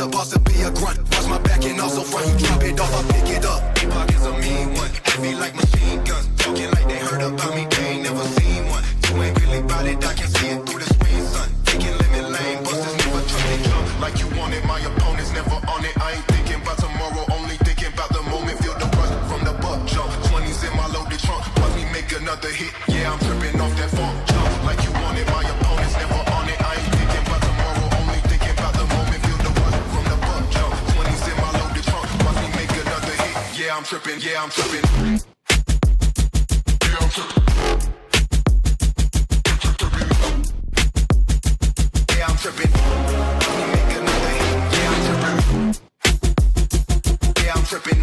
a boss to be a grunt. Watch my back and also front. You drop it off, I pick it up. Big pockets a mean one. Heavy like machine guns. Talking like they heard about me, they ain't never seen one. You ain't really about it, I can see it through the screen, son. Taking limit lane, busters never trusted jump. Like you want it, my opponent's never on it. I ain't thinking about tomorrow, only thinking about the moment. Feel the rush from the buck jump. 20s in my loaded trunk. Watch me make another hit. Yeah, I'm tripping off that funk jump. Like you want it, my opponent's never on it. I ain't thinking about tomorrow, only thinking about the moment. Feel the rush from the buck jump. 20s in my loaded trunk. Watch me make another hit. Yeah, I'm tripping. Yeah, I'm tripping. Yeah, I'm tripping. Yeah, I'm tripping. Let me make another hit. Yeah, I'm tripping. Yeah, I'm tripping.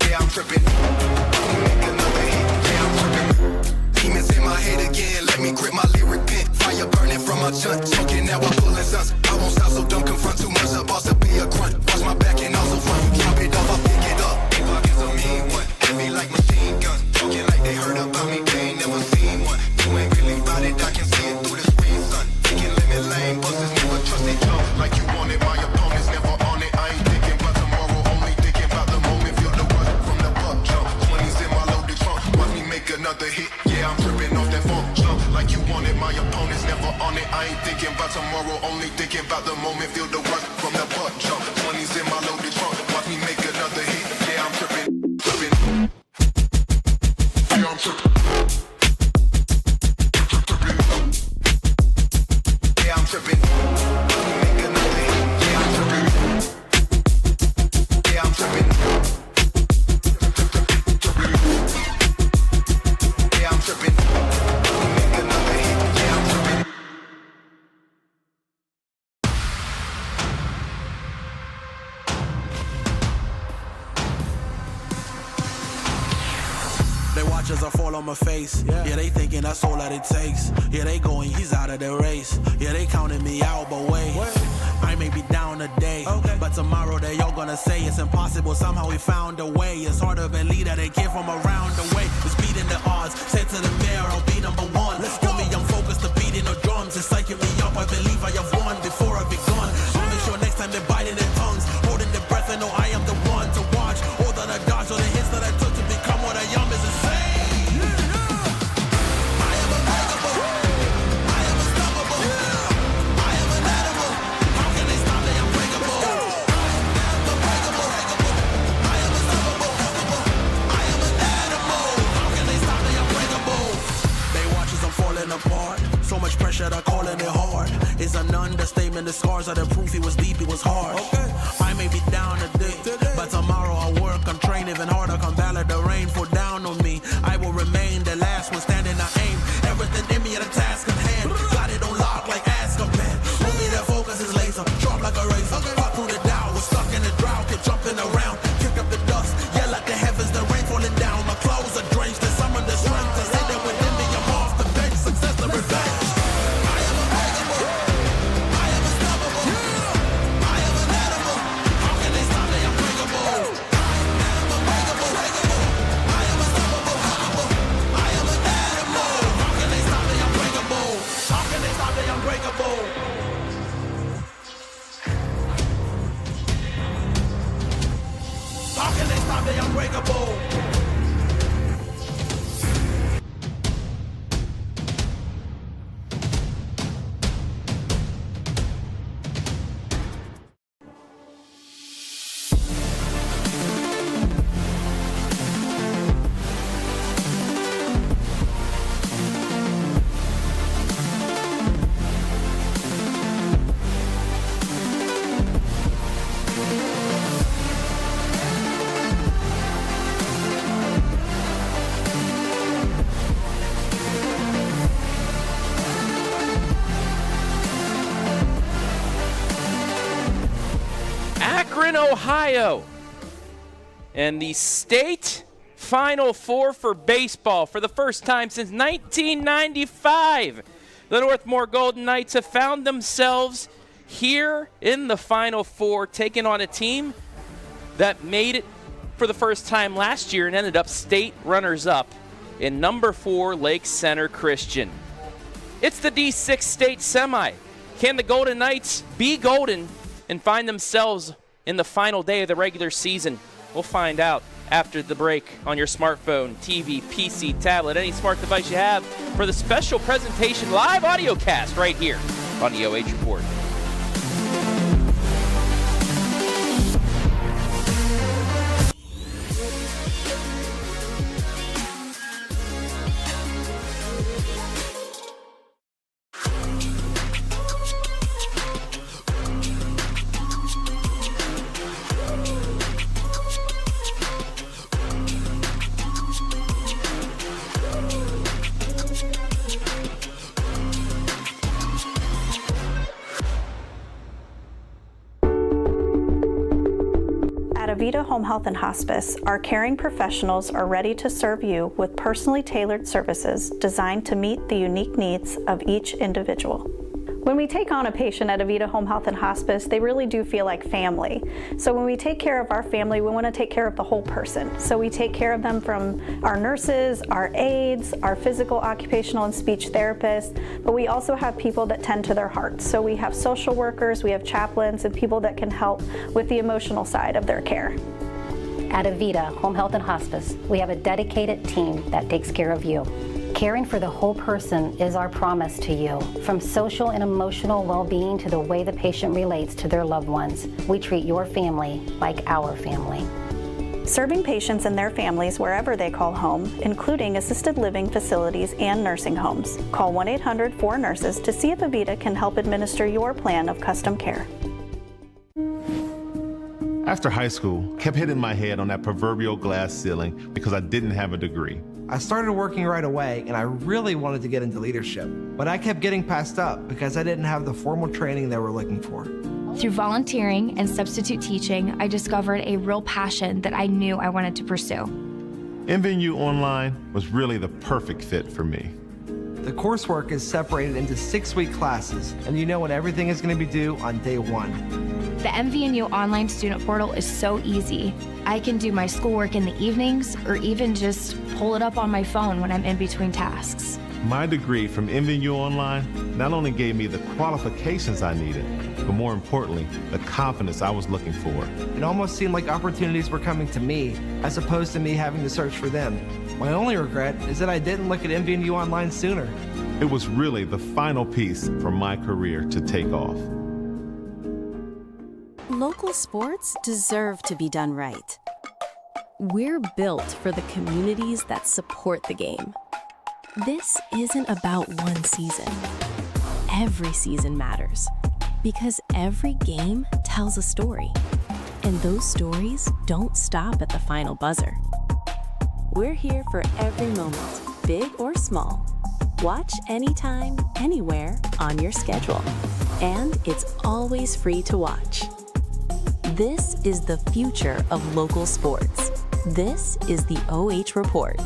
Yeah, I'm tripping. Let me make another hit. Yeah, I'm tripping. Demons in my head again. Let me grip my lyric pen. Fire burning from my chunt. Choking now I'm pulling sons. I won't stop, so don't confront too much. A boss to be a grunt. Watch my back and also front. You drop it off, I pick it up. Big pockets a mean one. Heavy like machine guns. Talking like they heard about me, they ain't never seen one. You ain't really about it, I can see it through the screen, son. Taking limit lane, busters never trusted jump. Like you want it, my opponent's never on it. I ain't thinking about tomorrow, only thinking about the moment. Feel the rush from the buck jump. 20s in my loaded trunk. Watch me make another hit. Yeah, I'm tripping off that funk jump. Like you want it, my opponent's never on it. I ain't thinking about tomorrow, only thinking about the moment. Feel the rush from the buck jump. 20s in my loaded trunk. Watch me make another hit. Yeah, I'm tripping, tripping. Yeah, I'm tripping. Yeah, I'm tripping. Let me make another hit. Yeah, I'm tripping. Yeah, I'm tripping. Yeah, I'm tripping. Let me make another hit. Yeah, I'm tripping. They watch as I fall on my face. Yeah, they thinking that's all that it takes. Yeah, they going, he's out of the race. Yeah, they counting me out, but wait. I may be down today, but tomorrow they all gonna say it's impossible. Somehow we found a way. It's hard to believe that they came from around the way. It's beating the odds. Say to the mayor, I'll be number one. Let's go. Me, I'm focused to beating the drums. It's psyching me up. I believe I have won before I've begun. I'll make sure next time they're biting their tongues, holding their breath, and know I am the one to watch. All that I dodged, all the hits that I took to become what I am is insane. Apart. So much pressure that calling it hard is an understatement. The scars are the proof. It was deep, it was hard. I may be down today, but tomorrow I'll work. I'm trained even harder. Come ballad the rain fall down on me. I will remain the last one standing. I aim everything in me at a task at hand. Got it on lock like Azkaban. Only their focus is laser, sharp like a razor. Fought through the Dow, was stuck in the drought. Kept jumping around, kick up the dust. Yell at the heavens, the rain falling down. My clothes are drenched, and some of the strength is hidden within me. I'm off the bench, success the revenge. I am unbreakable. I am unstoppable. I am an animal. How can they stop me? I'm breakable. I am unbreakable. I am unstoppable. I am an animal. How can they stop me? I'm breakable. How can they stop me? I'm breakable. How can they stop me? I'm breakable. Ohio, and the state Final Four for baseball for the first time since 1995. The Northmor Golden Knights have found themselves here in the Final Four, taking on a team that made it for the first time last year and ended up state runners-up in number 4 Lake Center Christian. It's the D6 state semi. Can the Golden Knights be golden and find themselves in the final day of the regular season? We'll find out after the break on your smartphone, TV, PC, tablet, any smart device you have for the special presentation live audio cast right here on the OH Report. At Avita Home Health and Hospice, our caring professionals are ready to serve you with personally tailored services designed to meet the unique needs of each individual. When we take on a patient at Avita Home Health and Hospice, they really do feel like family. So when we take care of our family, we want to take care of the whole person. So we take care of them from our nurses, our aides, our physical, occupational, and speech therapists, but we also have people that tend to their hearts. So we have social workers, we have chaplains, and people that can help with the emotional side of their care. At Avita Home Health and Hospice, we have a dedicated team that takes care of you. Caring for the whole person is our promise to you. From social and emotional well-being to the way the patient relates to their loved ones, we treat your family like our family. Serving patients and their families wherever they call home, including assisted living facilities and nursing homes. Call 1-800-4NURSES to see if Avita can help administer your plan of custom care. After high school, kept hitting my head on that proverbial glass ceiling because I didn't have a degree. I started working right away and I really wanted to get into leadership, but I kept getting passed up because I didn't have the formal training they were looking for. Through volunteering and substitute teaching, I discovered a real passion that I knew I wanted to pursue. MVNU Online was really the perfect fit for me. The coursework is separated into 6-week classes, and you know when everything is going to be due on day 1. The mvnu online student portal is so easy. I can do my schoolwork in the evenings or even just pull it up on my phone when I'm in between tasks. My degree from MVNU Online not only gave me the qualifications I needed, but more importantly, the confidence I was looking for. It almost seemed like opportunities were coming to me, as opposed to me having to search for them. My only regret is that I didn't look at MVNU Online sooner. It was really the final piece for my career to take off. Local sports deserve to be done right. We're built for the communities that support the game. This isn't about one season. Every season matters because every game tells a story, and those stories don't stop at the final buzzer. We're here for every moment, big or small. Watch anytime, anywhere on your schedule, and it's always free to watch. This is the future of local sports. This is the OH Report.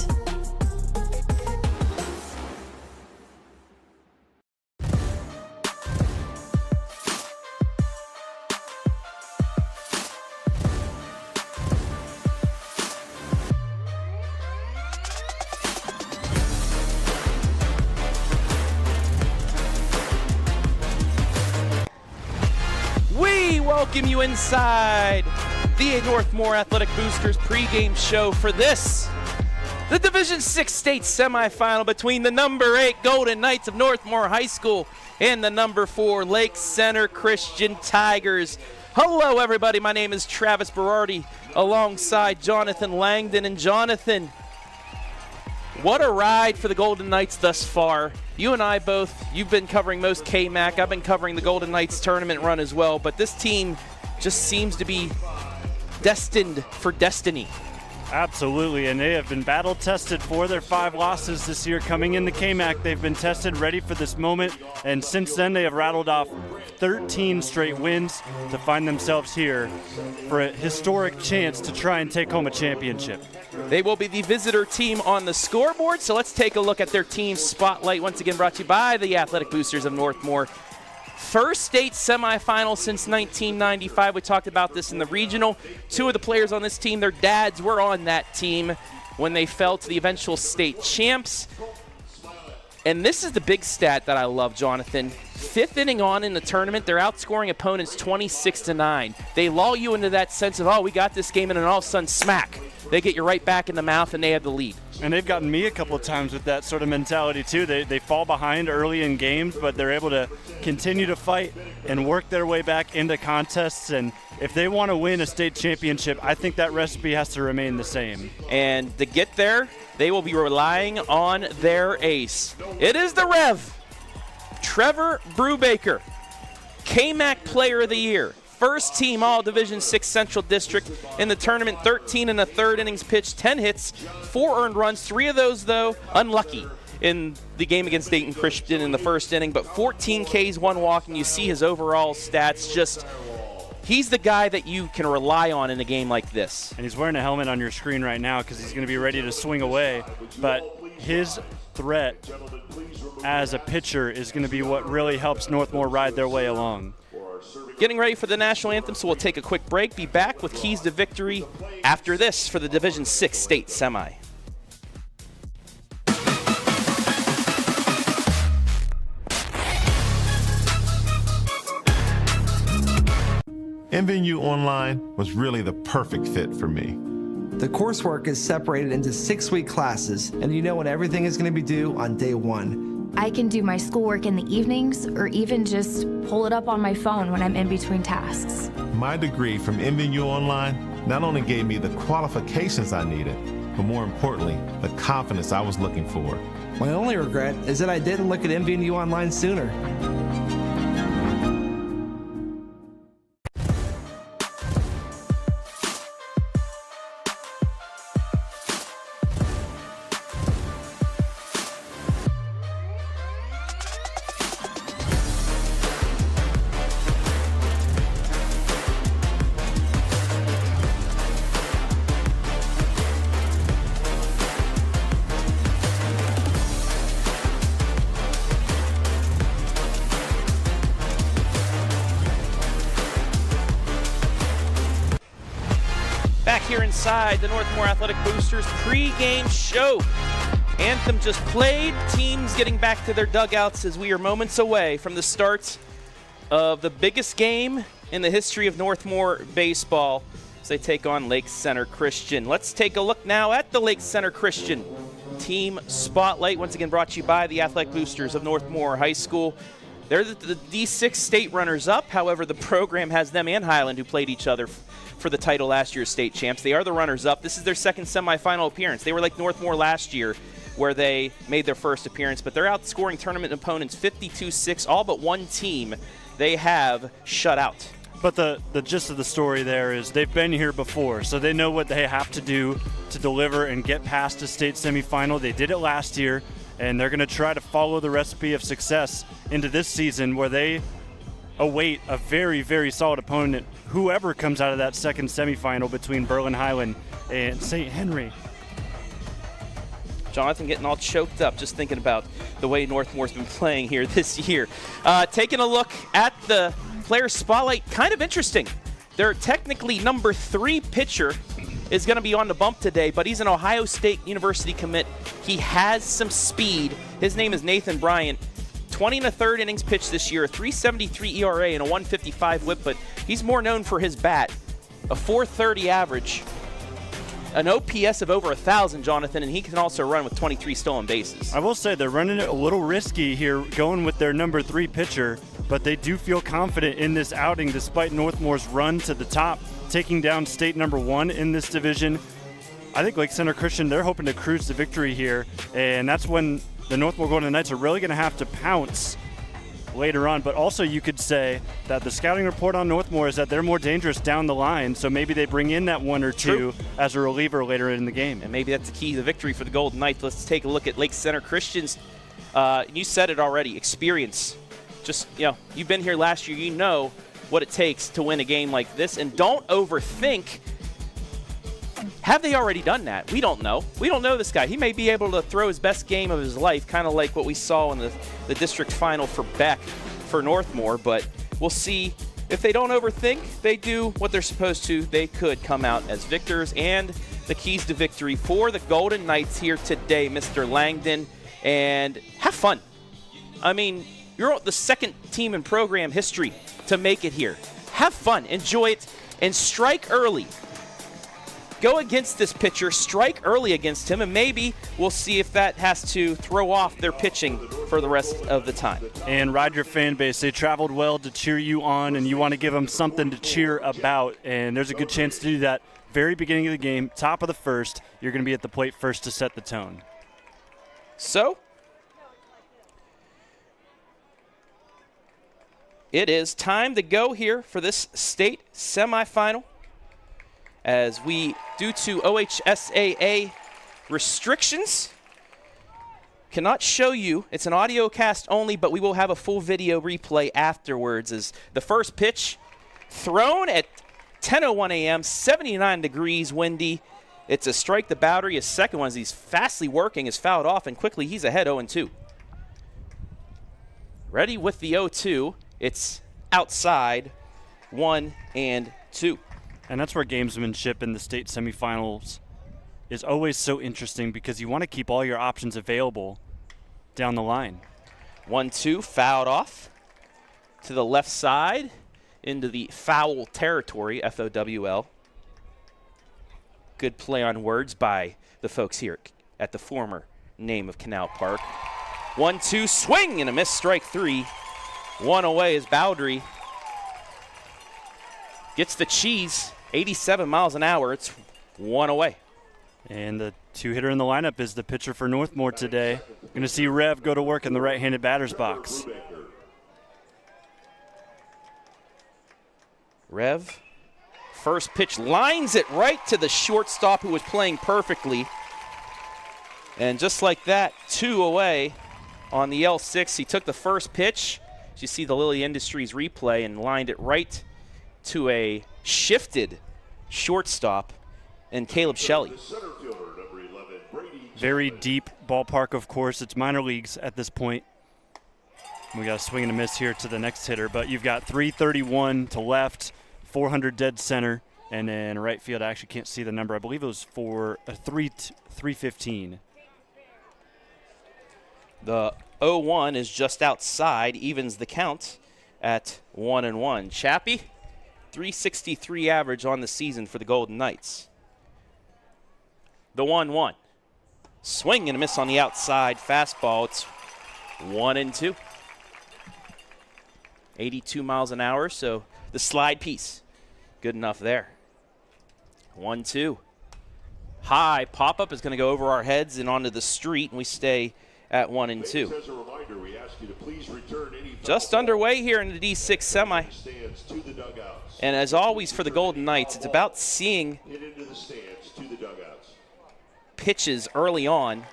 Welcome you inside the Northmor Athletic Boosters pregame show for this, the Division 6 state semifinal between the number 8 Golden Knights of Northmor High School and the number 4 Lake Center Christian Tigers. Hello everybody, my name is Travis Berardi alongside Jonathan Langdon. And Jonathan, what a ride for the Golden Knights thus far. You and I both, you've been covering most KMAC. I've been covering the Golden Knights tournament run as well, but this team just seems to be destined for destiny. Absolutely, and they have been battle tested for their 5 losses this year. Coming into KMAC, they've been tested, ready for this moment, and since then they have rattled off 13 straight wins to find themselves here for a historic chance to try and take home a championship. They will be the visitor team on the scoreboard, so let's take a look at their team spotlight, once again brought to you by the Athletic Boosters of Northmor. First state semifinal since 1995. We talked about this in the regional. 2 of the players on this team, their dads were on that team when they fell to the eventual state champs. And this is the big stat that I love, Jonathan. 5th inning on in the tournament, they're outscoring opponents 26-9. They lull you into that sense of, oh, we got this game, and then all of a sudden, smack. They get you right back in the mouth, and they have the lead. And they've gotten me a couple of times with that sort of mentality, too. They fall behind early in games, but they're able to continue to fight and work their way back into contests. And if they want to win a state championship, I think that recipe has to remain the same. And to get there, they will be relying on their ace. It is the Rev, Trevor Brubaker, KMAC Player of the Year. First team All Division 6 Central District in the tournament, 13 1/3 innings pitched, 10 hits, 4 earned runs, 3 of those, though, unlucky in the game against Dayton Christian in the first inning, but 14 Ks, 1 walk, and you see his overall stats. Just, he's the guy that you can rely on in a game like this. And he's wearing a helmet on your screen right now because he's going to be ready to swing away, but his threat as a pitcher is going to be what really helps Northmor ride their way along. Getting ready for the national anthem, so we'll take a quick break. Be back with keys to victory after this for the Division 6 state semi. mvnu Online was really the perfect fit for me. The coursework is separated into 6-week classes, and you know when everything is going to be due on day 1. I can do my schoolwork in the evenings or even just pull it up on my phone when I'm in between tasks. My degree from mvnu Online not only gave me the qualifications I needed, but more importantly, the confidence I was looking for. My only regret is that I didn't look at mvnu Online sooner. Back here inside the Northmor Athletic Boosters pre-game show. Anthem just played, teams getting back to their dugouts as we are moments away from the start of the biggest game in the history of Northmor baseball as they take on Lake Center Christian. Let's take a look now at the Lake Center Christian team spotlight, once again brought to you by the Athletic Boosters of Northmor High School. They're the D6 state runners-up. However, the program has them and Highland, who played each other for the title last year's state champs. They are the runners-up. This is their second semifinal appearance. They were like Northmor last year, where they made their first appearance, but they're outscoring tournament opponents 52-6, all but one team they have shut out. But the gist of the story there is they've been here before, so they know what they have to do to deliver and get past a state semifinal. They did it last year, and they're going to try to follow the recipe of success into this season, where they await a very, very solid opponent, whoever comes out of that second semifinal between Berlin Highland and St. Henry. Jonathan getting all choked up just thinking about the way Northmore's been playing here this year. Taking a look at the player spotlight, kind of interesting. Their technically number 3 pitcher is going to be on the bump today, but he's an Ohio State University commit. He has some speed. His name is Nathan Bryant. 20 1/3 innings pitched this year, a 3.73 ERA and a 1.55 WHIP, but he's more known for his bat. A 4.30 average, an OPS of over 1,000, Jonathan, and he can also run with 23 stolen bases. I will say they're running it a little risky here, going with their number 3 pitcher, but they do feel confident in this outing despite Northmore's run to the top, taking down state number 1 in this division. I think Lake Center Christian, they're hoping to cruise to victory here, and that's when the Northmor Golden Knights are really going to have to pounce later on. But also you could say that the scouting report on Northmor is that they're more dangerous down the line, so maybe they bring in that 1 or 2 as a reliever later in the game. And maybe that's the key to the victory for the Golden Knights. Let's take a look at Lake Center Christian's. You said it already, experience. Just, you've been here last year. You know what it takes to win a game like this. And don't overthink. Have they already done that? We don't know. We don't know this guy. He may be able to throw his best game of his life, kind of like what we saw in the district final for Beck for Northmor, but we'll see. If they don't overthink, they do what they're supposed to, they could come out as victors. And the keys to victory for the Golden Knights here today, Mr. Langdon. and have fun. I mean, you're the second team in program history to make it here. Have fun, enjoy it, and strike early. Go against this pitcher, strike early against him, and maybe we'll see if that has to throw off their pitching for the rest of the time. And ride your fan base. They traveled well to cheer you on, and you want to give them something to cheer about, and there's a good chance to do that. Very beginning of the game, top of the first, you're going to be at the plate first to set the tone. So, it is time to go here for this state semifinal. As we, due to OHSAA restrictions, cannot show you. It's an audio cast only, but we will have a full video replay afterwards. As the first pitch thrown at 10:01 a.m., 79 degrees, windy. It's a strike. The Boundary. His second one, as he's fastly working, is fouled off, and quickly he's ahead 0-2. Ready with the 0-2. It's outside 1-2. And that's where gamesmanship in the state semifinals is always so interesting, because you want to keep all your options available down the line. 1-2, fouled off to the left side into the foul territory, FOWL. Good play on words by the folks here at the former name of Canal Park. 1-2, swing and a miss, strike 3. One away is Boundary. Gets the cheese, 87 miles an hour. It's one away. And the two-hitter in the lineup is the pitcher for Northmor today. Going to see Rev go to work in the right-handed batter's box. Rev, first pitch, lines it right to the shortstop, who was playing perfectly. And just like that, 2 away on the L6. He took the first pitch. You see the Lilly Industries replay and lined it right to a shifted shortstop and Caleb Shelley. Very deep ballpark, of course. It's minor leagues at this point. We got a swing and a miss here to the next hitter, but you've got 331 to left, 400 dead center, and then right field. I actually can't see the number. I believe it was for 315. The 0-1 is just outside, evens the count at 1-1. Chappie, 363 average on the season for the Golden Knights. The 1-1. Swing and a miss on the outside fastball. It's 1-2. 82 miles an hour, so the slide piece, good enough there. 1-2. High pop-up is going to go over our heads and onto the street, and we stay at 1-2. Just underway here in the D6 semi. And as always for the Golden Knights, it's about seeing pitches early on.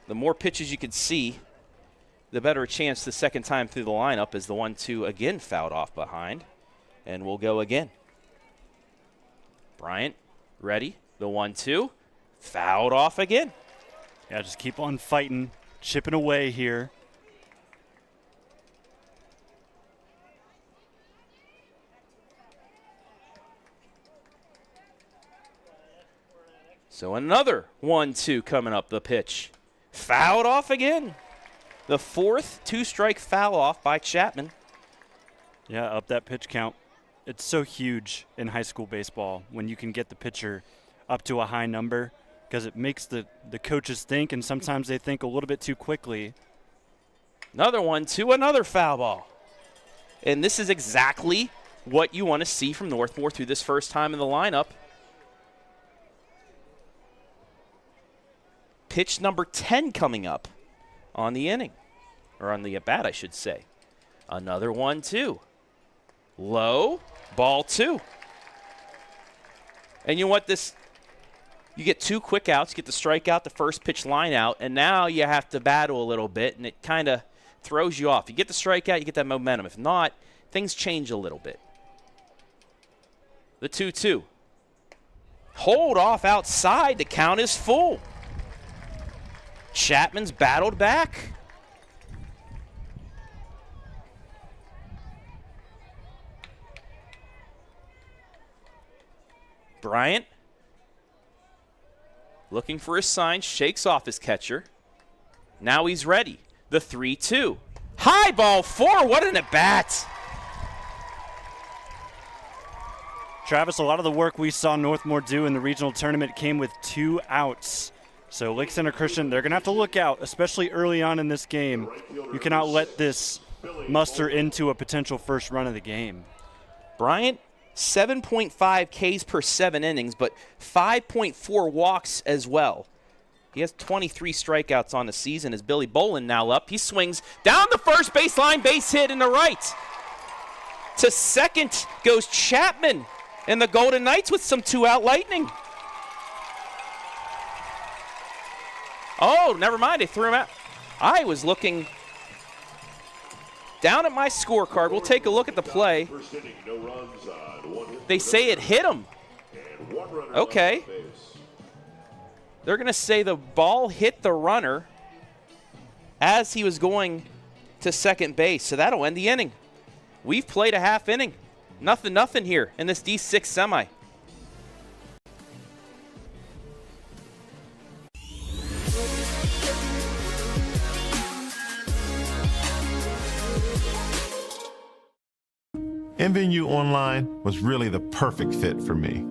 The more pitches you can see, the better a chance the second time through the lineup, as the 1-2 again fouled off behind. And we'll go again. Bryant, ready, the 1-2. Fouled off again. Yeah, just keep on fighting, chipping away here. So another 1-2 coming up the pitch. Fouled off again. The fourth two-strike foul off by Chapman. Yeah, up that pitch count. It's so huge in high school baseball when you can get the pitcher up to a high number, because it makes the coaches think, and sometimes they think a little bit too quickly. Another 1-2, another foul ball. And this is exactly what you want to see from Northmor through this first time in the lineup. Pitch number 10 coming up on the inning, or on the at-bat, I should say. Another 1-2. Low, ball 2. And you know what this, you get 2 quick outs, get the strikeout, the first pitch line out, and now you have to battle a little bit, and it kind of throws you off. You get the strikeout, you get that momentum. If not, things change a little bit. The 2-2. Hold off outside, the count is full. Chapman's battled back. Bryant Looking for his sign, shakes off his catcher. Now he's ready. The 3-2. High ball 4, what an at-bat. Travis, a lot of the work we saw Northmor do in the regional tournament came with 2 outs. So Lake Center Christian, they're going to have to look out, especially early on in this game. You cannot let this muster into a potential first run of the game. Bryant, 7.5 Ks per 7 innings, but 5.4 walks as well. He has 23 strikeouts on the season as Billy Bowlin now up. He swings down the first baseline, base hit in the right. To second goes Chapman, and the Golden Knights with some 2-out lightning. Oh, never mind, they threw him out. I was looking down at my scorecard. We'll take a look at the play. They say it hit him. Okay. They're going to say the ball hit the runner as he was going to second base. So that'll end the inning. We've played a half inning. Nothing here in this D6 semi. mvnu Online was really the perfect fit for me.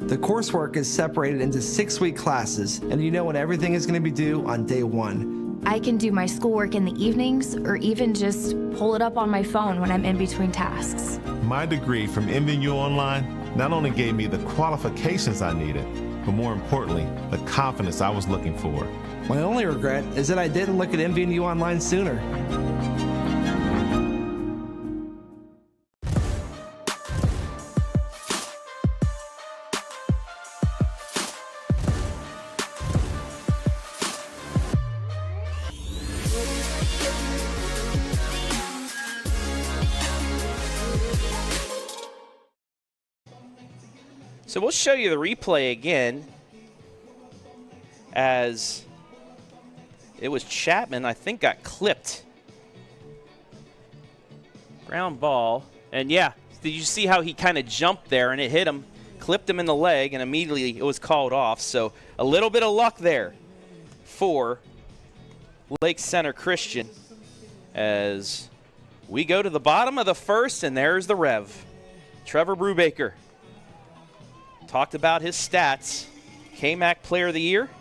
The coursework is separated into 6-week classes, and you know when everything is going to be due on day 1. I can do my schoolwork in the evenings or even just pull it up on my phone when I'm in between tasks. My degree from mvnu Online not only gave me the qualifications I needed, but more importantly, the confidence I was looking for. My only regret is that I didn't look at mvnu Online sooner. So we'll show you the replay again as it was Chapman, I think, got clipped. Ground ball. And yeah, did you see how he kind of jumped there and it hit him, clipped him in the leg, and immediately it was called off. So a little bit of luck there for Lake Center Christian as we go to the bottom of the first, and there's the Rev. Trevor Brubaker. Talked about his stats. KMAC Player of the Year.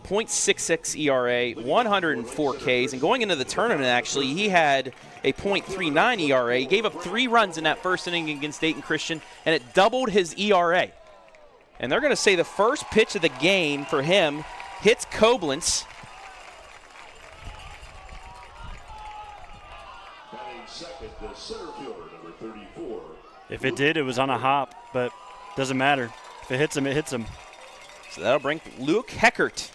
.66 ERA, 104 Ks, and going into the tournament, actually, he had a .39 ERA. He gave up 3 runs in that first inning against Dayton Christian, and it doubled his ERA. And they're going to say the first pitch of the game for him hits Koblenz. If it did, it was on a hop, but doesn't matter. If it hits him, it hits him. So that'll bring Luke Heckert.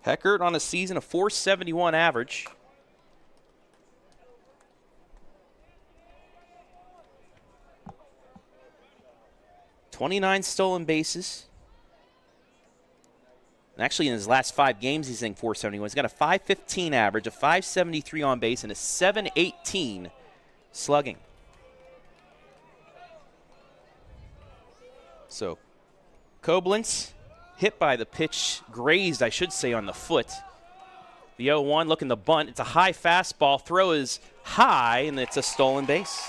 Heckert on a season of .471 average. .29 stolen bases. And actually, in his last 5 games, he's hitting .471. He's got a .515 average, a .573 on base, and a .718 slugging. So, Koblenz hit by the pitch, grazed, I should say, on the foot. The 0-1 looking to bunt. It's a high fastball. Throw is high, and it's a stolen base.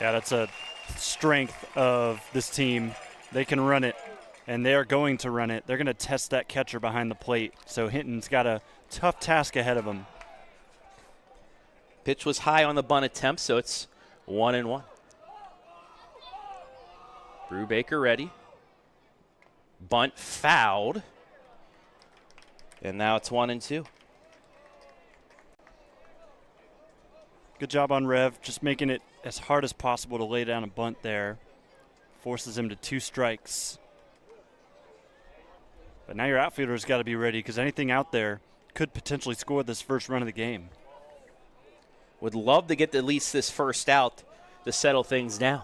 Yeah, that's a strength of this team. They can run it, and they are going to run it. They're going to test that catcher behind the plate. So Hinton's got a tough task ahead of him. Pitch was high on the bunt attempt, so it's 1-1. Brubaker ready. Bunt fouled. And now it's 1-2. Good job on Rev, just making it as hard as possible to lay down a bunt there. Forces him to 2 strikes. But now your outfielder's got to be ready because anything out there could potentially score this first run of the game. Would love to get at least this first out to settle things down.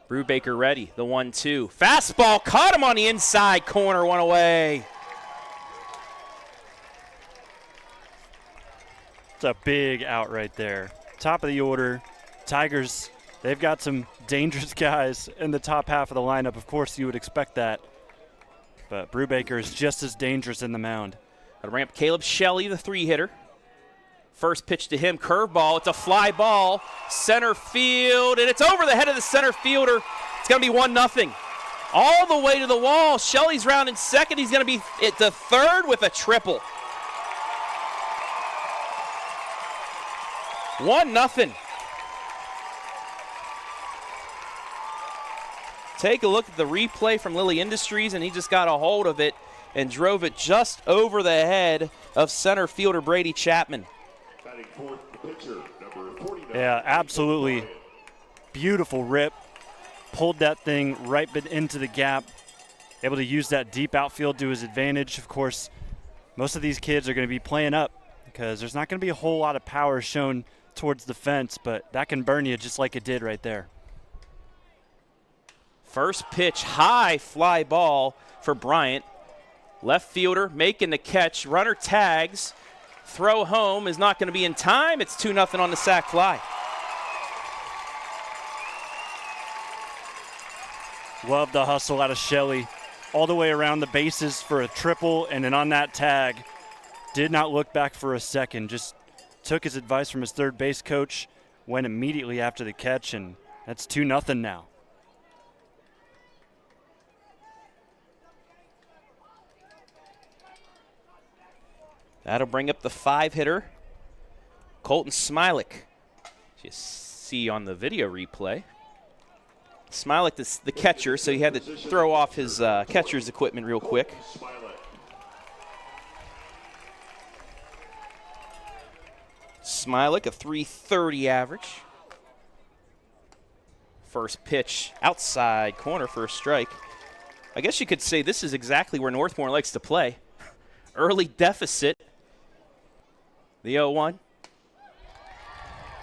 Brubaker ready, the 1-2. Fastball, caught him on the inside corner, one away. a big out right there. Top of the order. Tigers, they've got some dangerous guys in the top half of the lineup. Of course, you would expect that. But Brubaker is just as dangerous in the mound. Got to ramp Caleb Shelley, the 3-hitter. First pitch to him, curveball. It's a fly ball, center field, and it's over the head of the center fielder. It's going to be 1-0. All the way to the wall. Shelley's rounding second. He's going to be at the third with a triple. 1-0. Take a look at the replay from Lilly Industries, and he just got a hold of it and drove it just over the head of center fielder Brady Chapman. Yeah, absolutely beautiful rip. Pulled that thing right into the gap. Able to use that deep outfield to his advantage. Of course, most of these kids are going to be playing up because there's not going to be a whole lot of power shown towards the fence, but that can burn you just like it did right there. First pitch, high fly ball for Bryant. Left fielder making the catch. Runner tags. Throw home is not going to be in time. It's 2-0 on the sac fly. Love the hustle out of Shelley. All the way around the bases for a triple, and then on that tag, did not look back for a second. Just took his advice from his third base coach, went immediately after the catch, and that's 2-0 now. That'll bring up the 5-hitter, Colton Smilik. You see on the video replay. Smilik is the catcher, so he had to throw off his catcher's equipment real quick. Smilik, a .330 average. First pitch, outside corner for a strike. I guess you could say this is exactly where Northmor likes to play. Early deficit. The 0-1.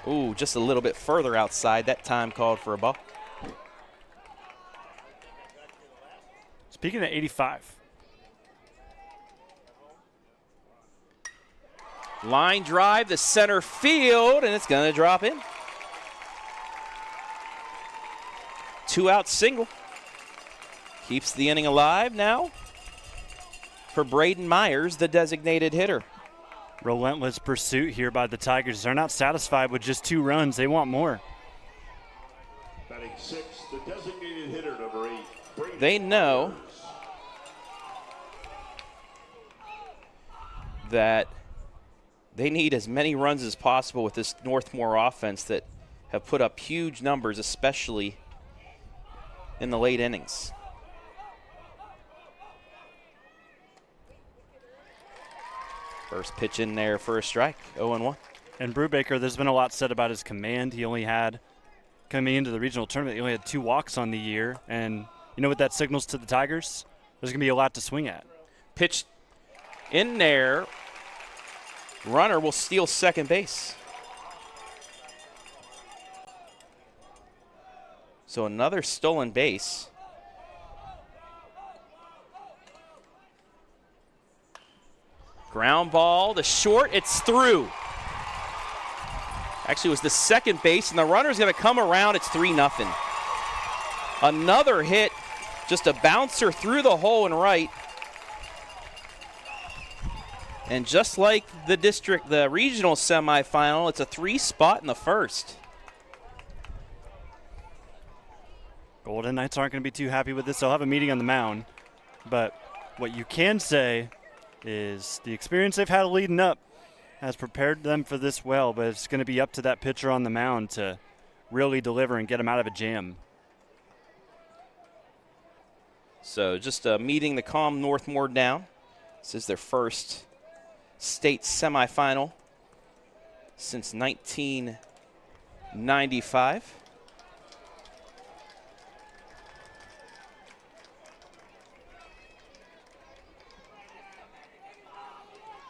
Ooh, just a little bit further outside. That time called for a ball. Speaking of 85. Line drive to center field, and it's going to drop in. 2-out single. Keeps the inning alive now for Braden Myers, the designated hitter. Relentless pursuit here by the Tigers. They're not satisfied with just 2 runs. They want more. Batting 6, the designated hitter, number 8. They know that they need as many runs as possible with this Northmor offense that have put up huge numbers, especially in the late innings. First pitch in there for a strike, 0-1. And Brubaker, there's been a lot said about his command. He only had, coming into the regional tournament, he only had 2 walks on the year. And you know what that signals to the Tigers? There's going to be a lot to swing at. Pitch in there. Runner will steal second base. So another stolen base. Ground ball to short, it's through. Actually, it was the second base, and the runner's going to come around. It's 3-0. Another hit, just a bouncer through the hole and right. And just like the regional semifinal, it's a 3-spot in the first. Golden Knights aren't going to be too happy with this. They'll have a meeting on the mound. But what you can say is the experience they've had leading up has prepared them for this well, but it's going to be up to that pitcher on the mound to really deliver and get them out of a jam. So just meeting the calm Northmor down. This is their first state semifinal since 1995.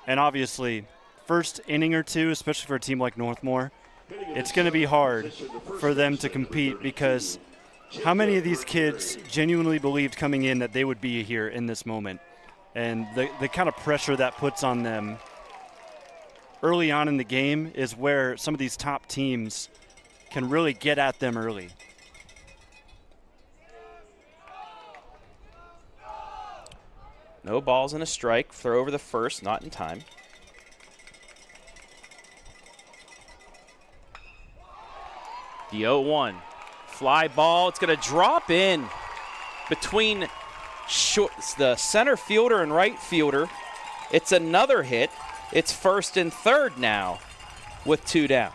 And obviously, first inning or two, especially for a team like Northmor, it's going to be hard for them to compete because how many of these kids genuinely believed coming in that they would be here in this moment? And the kind of pressure that puts on them early on in the game is where some of these top teams can really get at them early. No balls and a strike. Throw over the first, not in time. The 0-1. Fly ball. It's going to drop in between the center fielder and right fielder. It's another hit. It's first and third now with 2 down.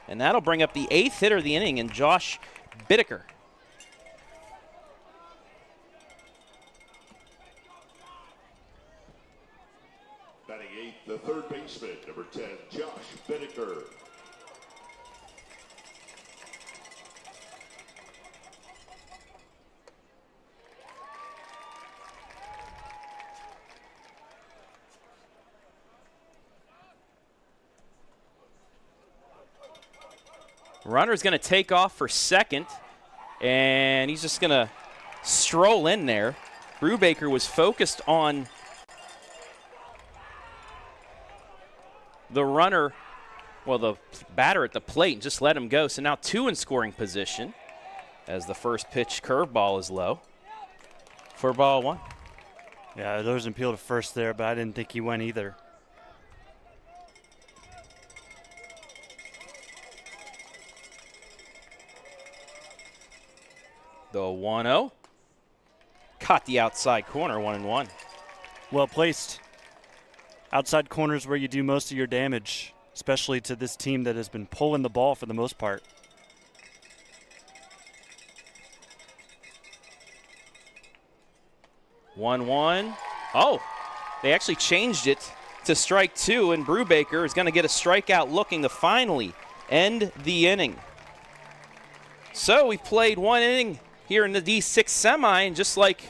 And that'll bring up the 8th hitter of the inning in Josh Bittaker. Batting 8th, the third baseman, number 10, Josh Bittaker. Runner's going to take off for second, and he's just going to stroll in there. Brubaker was focused on the runner, well, the batter at the plate, and just let him go. So now 2 in scoring position as the first pitch curveball is low for ball 1. Yeah, there was an appeal to first there, but I didn't think he went either. The 1-0. Caught the outside corner, 1-1. Well placed. Outside corners where you do most of your damage, especially to this team that has been pulling the ball for the most part. One. Oh, they actually changed it to strike 2, and Brubaker is going to get a strikeout looking to finally end the inning. So we've played 1 inning here in the D6 semi, and just like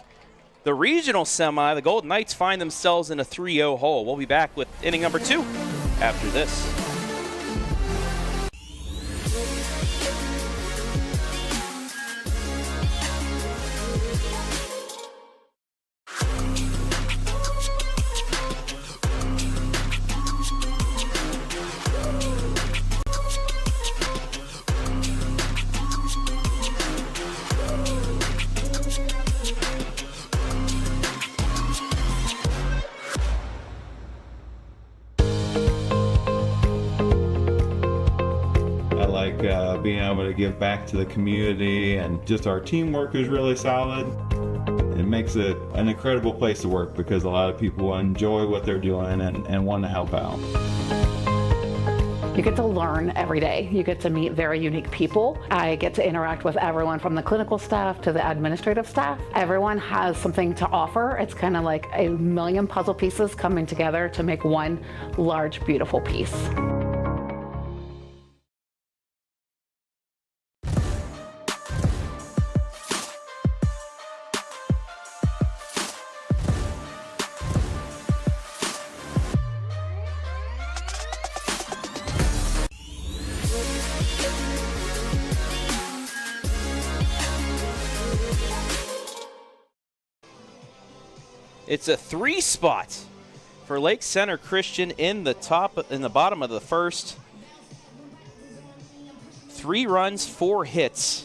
the regional semi, the Golden Knights find themselves in a 3-0 hole. We'll be back with inning number 2 after this. Being able to give back to the community, and just our teamwork is really solid. It makes it an incredible place to work because a lot of people enjoy what they're doing and want to help out. You get to learn every day. You get to meet very unique people. I get to interact with everyone from the clinical staff to the administrative staff. Everyone has something to offer. It's kind of like a million puzzle pieces coming together to make one large, beautiful piece. It's a 3 spot for Lake Center Christian in the bottom of the first. 3 runs, 4 hits,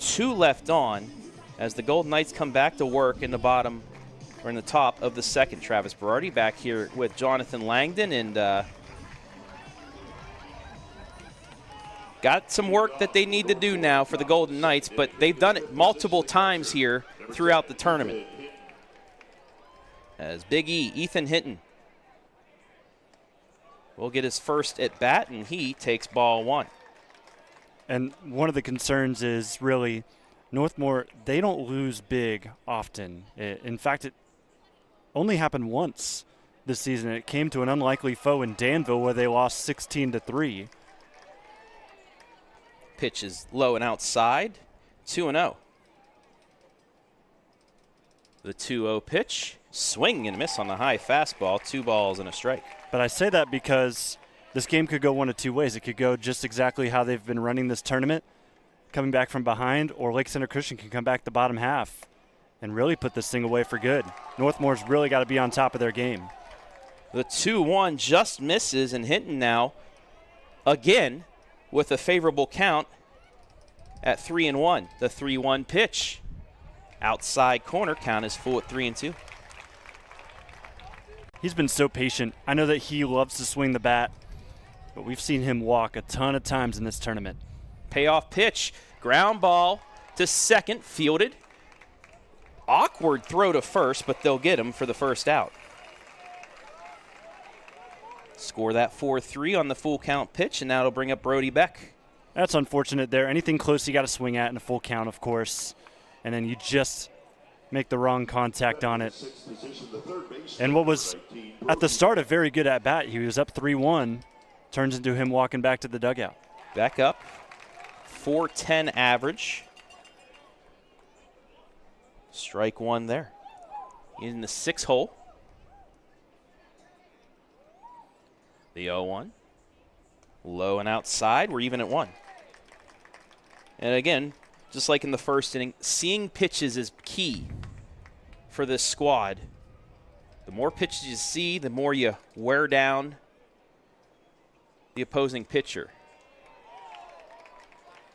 2 left on as the Golden Knights come back to work in the bottom or in the top of the second. Travis Berardi back here with Jonathan Langdon, and got some work that they need to do now for the Golden Knights, but they've done it multiple times here throughout the tournament. As Big E, Ethan Hinton, will get his first at bat, and he takes ball 1. And one of the concerns is really Northmor, they don't lose big often. In fact, it only happened once this season. It came to an unlikely foe in Danville where they lost 16-3. Pitch is low and outside, 2-0. The 2-0 pitch. Swing and miss on the high fastball, 2 balls and a strike. But I say that because this game could go one of 2 ways. It could go just exactly how they've been running this tournament, coming back from behind, or Lake Center Christian can come back the bottom half and really put this thing away for good. Northmore's really got to be on top of their game. The 2-1 just misses, and Hinton now again with a favorable count at 3-1. The 3-1 pitch. Outside corner, count is full at 3-2. He's been so patient. I know that he loves to swing the bat, but we've seen him walk a ton of times in this tournament. Payoff pitch, ground ball to second, fielded. Awkward throw to first, but they'll get him for the first out. Score that 4-3 on the full count pitch, and now it'll bring up Brody Beck. That's unfortunate there. Anything close you got to swing at in a full count, of course, and then you just make the wrong contact on it. And what was at the start a very good at bat, he was up 3-1, turns into him walking back to the dugout. Back up, 410 average. Strike one there. In the 6 hole. The 0-1. Low and outside, we're even at 1. And again, just like in the first inning, seeing pitches is key for this squad. The more pitches you see, the more you wear down the opposing pitcher.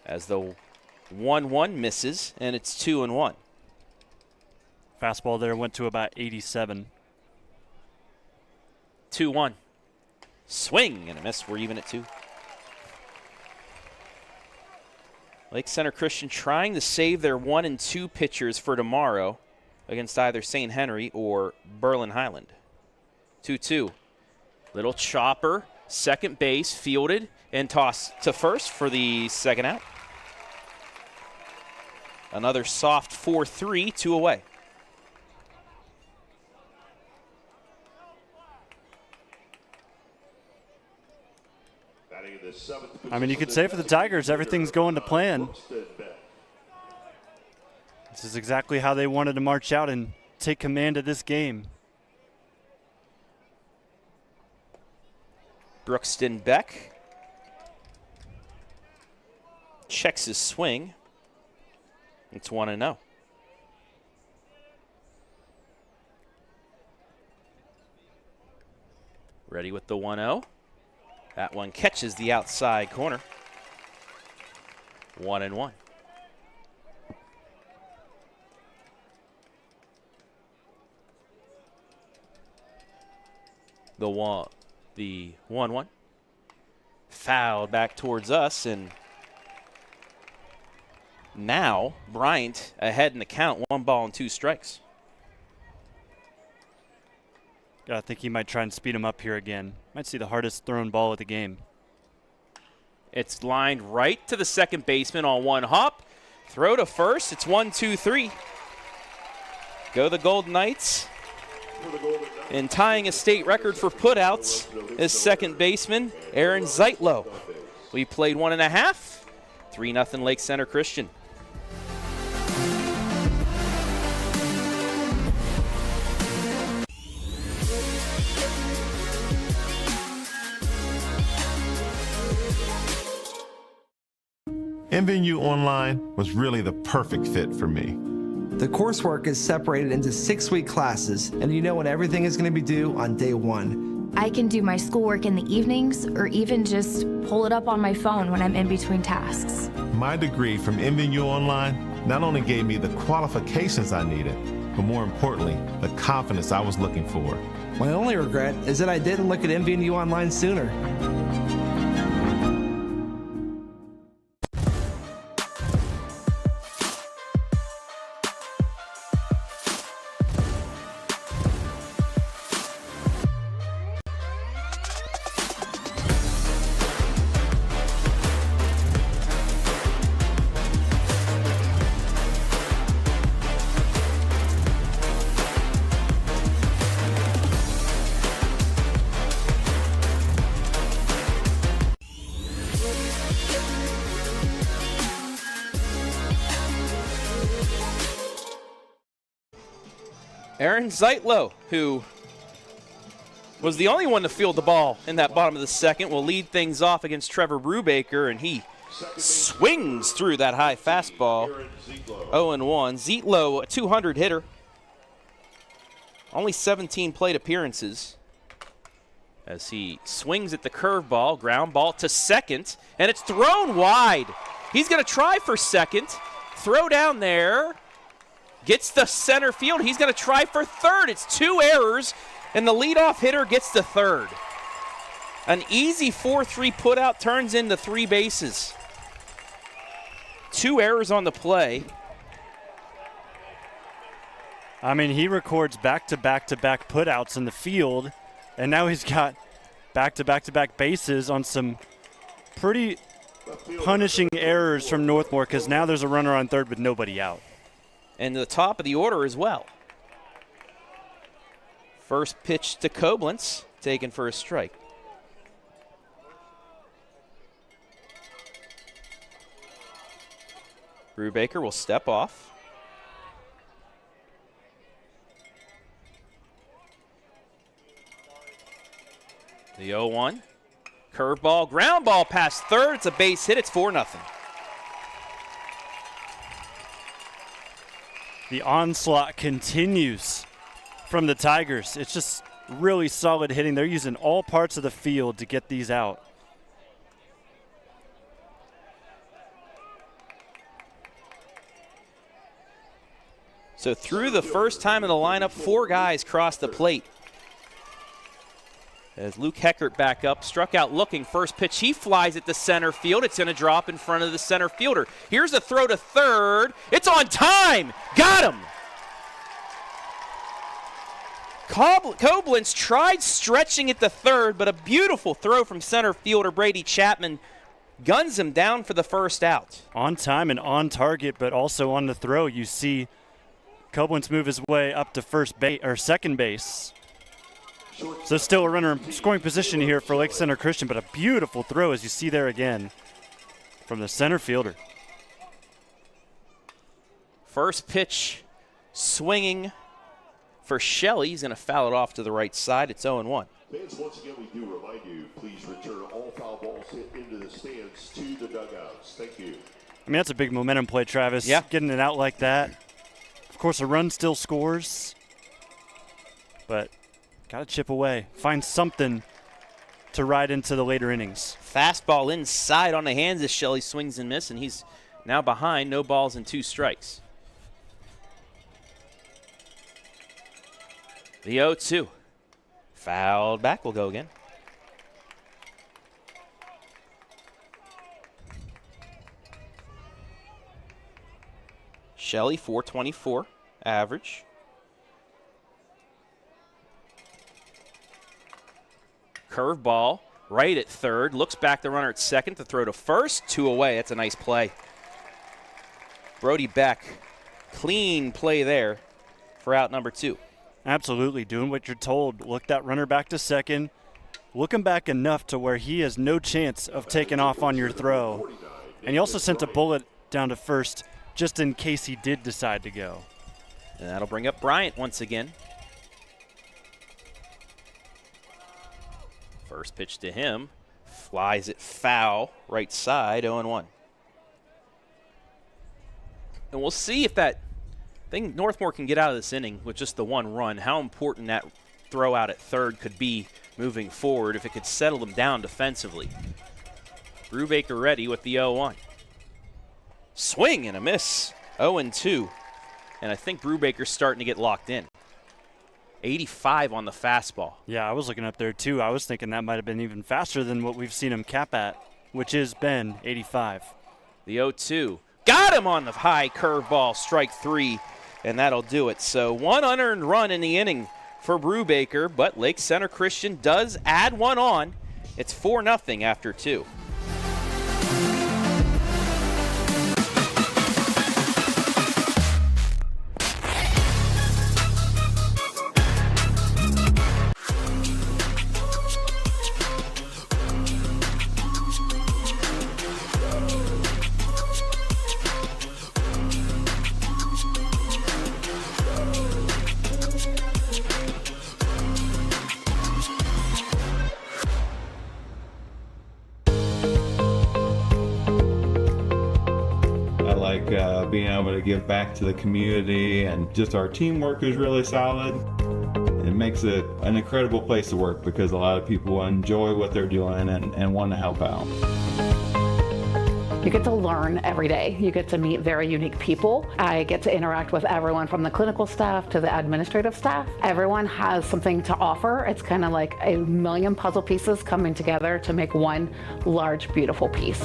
As the 1-1 misses, and it's 2-1. Fastball there went to about 87. 2-1. Swing and a miss. We're even at 2. Lake Center Christian trying to save their 1 and 2 pitchers for tomorrow against either St. Henry or Berlin Highland. 2-2. Little chopper, second base, fielded and tossed to first for the second out. Another soft 4-3, 2 away. I mean, you could say for the Tigers, everything's going to plan. This is exactly how they wanted to march out and take command of this game. Brookston Beck checks his swing. It's 1-0. Ready with the 1-0. That one catches the outside corner. 1-1. The 1-1. Fouled back towards us, and now Bryant ahead in the count, 1 ball and 2 strikes. I think he might try and speed him up here again. Might see the hardest thrown ball of the game. It's lined right to the second baseman on 1 hop. Throw to first. It's 1-2-3. Go the Golden Knights. And tying a state record for putouts is second baseman Aaron Zeitlow. We played 1.5. 3-0 Lake Center Christian. MVNU Online was really the perfect fit for me. The coursework is separated into 6-week classes, and you know when everything is going to be due on day 1. I can do my schoolwork in the evenings or even just pull it up on my phone when I'm in between tasks. My degree from MVNU Online not only gave me the qualifications I needed, but more importantly, the confidence I was looking for. My only regret is that I didn't look at MVNU Online sooner. Aaron Zeitlow, who was the only one to field the ball in that bottom of the second, will lead things off against Trevor Brubaker, and he swings through that high fastball. 0-1. Zietlow, a 200 hitter. Only 17 plate appearances. As he swings at the curveball, ground ball to second, and it's thrown wide. He's going to try for second, throw down there, gets the center field. He's going to try for third. It's 2 errors, and the leadoff hitter gets the third. An easy 4-3 putout turns into 3 bases. 2 errors on the play. I mean, he records back-to-back-to-back putouts in the field, and now he's got back-to-back-to-back bases on some pretty punishing errors from Northmor, because now there's a runner on third with nobody out. And the top of the order as well. First pitch to Koblenz, taken for a strike. Brubaker will step off. The 0-1. Curveball, ground ball past third. It's a base hit. It's 4-0. The onslaught continues from the Tigers. It's just really solid hitting. They're using all parts of the field to get these out. So through the first time in the lineup, 4 guys crossed the plate. As Luke Heckert back up, struck out looking. First pitch, he flies at the center field. It's going to drop in front of the center fielder. Here's a throw to third. It's on time. Got him. Koblenz tried stretching at the third, but a beautiful throw from center fielder Brady Chapman guns him down for the first out. On time and on target, but also on the throw. You see Koblenz move his way up to first base or second base. So still a runner in scoring position here for Lake Center Christian, but a beautiful throw as you see there again from the center fielder. First pitch swinging for Shelley. He's going to foul it off to the right side. It's 0-1. Fans, once again, we do remind you, please return all foul balls hit into the stands to the dugouts. Thank you. I mean, that's a big momentum play, Travis. Yeah. Getting it out like that. Of course, a run still scores, but got to chip away. Find something to ride into the later innings. Fastball inside on the hands as Shelley swings and misses, and he's now behind. No balls and 2 strikes. The 0-2. Fouled back. We'll go again. Shelley, 424 average. Curveball right at third. Looks back the runner at second to throw to first. 2 away. That's a nice play. Brody Beck. Clean play there for out number 2. Absolutely. Doing what you're told. Look that runner back to second. Looking back enough to where he has no chance of taking off on your throw. And he also sent a bullet down to first just in case he did decide to go. And that'll bring up Bryant once again. First pitch to him. Flies it foul. Right side, 0-1. And we'll see if that thing Northmor can get out of this inning with just the 1 run. How important that throw out at third could be moving forward if it could settle them down defensively. Brubaker ready with the 0-1. Swing and a miss. 0-2. And I think Brubaker's starting to get locked in. 85 on the fastball. Yeah, I was looking up there too. I was thinking that might have been even faster than what we've seen him cap at, which has been 85. The 0-2. Got him on the high curveball, strike 3, and that'll do it. So 1 unearned run in the inning for Brubaker, but Lake Center Christian does add 1 on. It's 4-0 after 2. being able to give back to the community, and just our teamwork is really solid. It makes it an incredible place to work because a lot of people enjoy what they're doing and want to help out. You get to learn every day. You get to meet very unique people. I get to interact with everyone from the clinical staff to the administrative staff. Everyone has something to offer. It's kind of like a million puzzle pieces coming together to make one large, beautiful piece.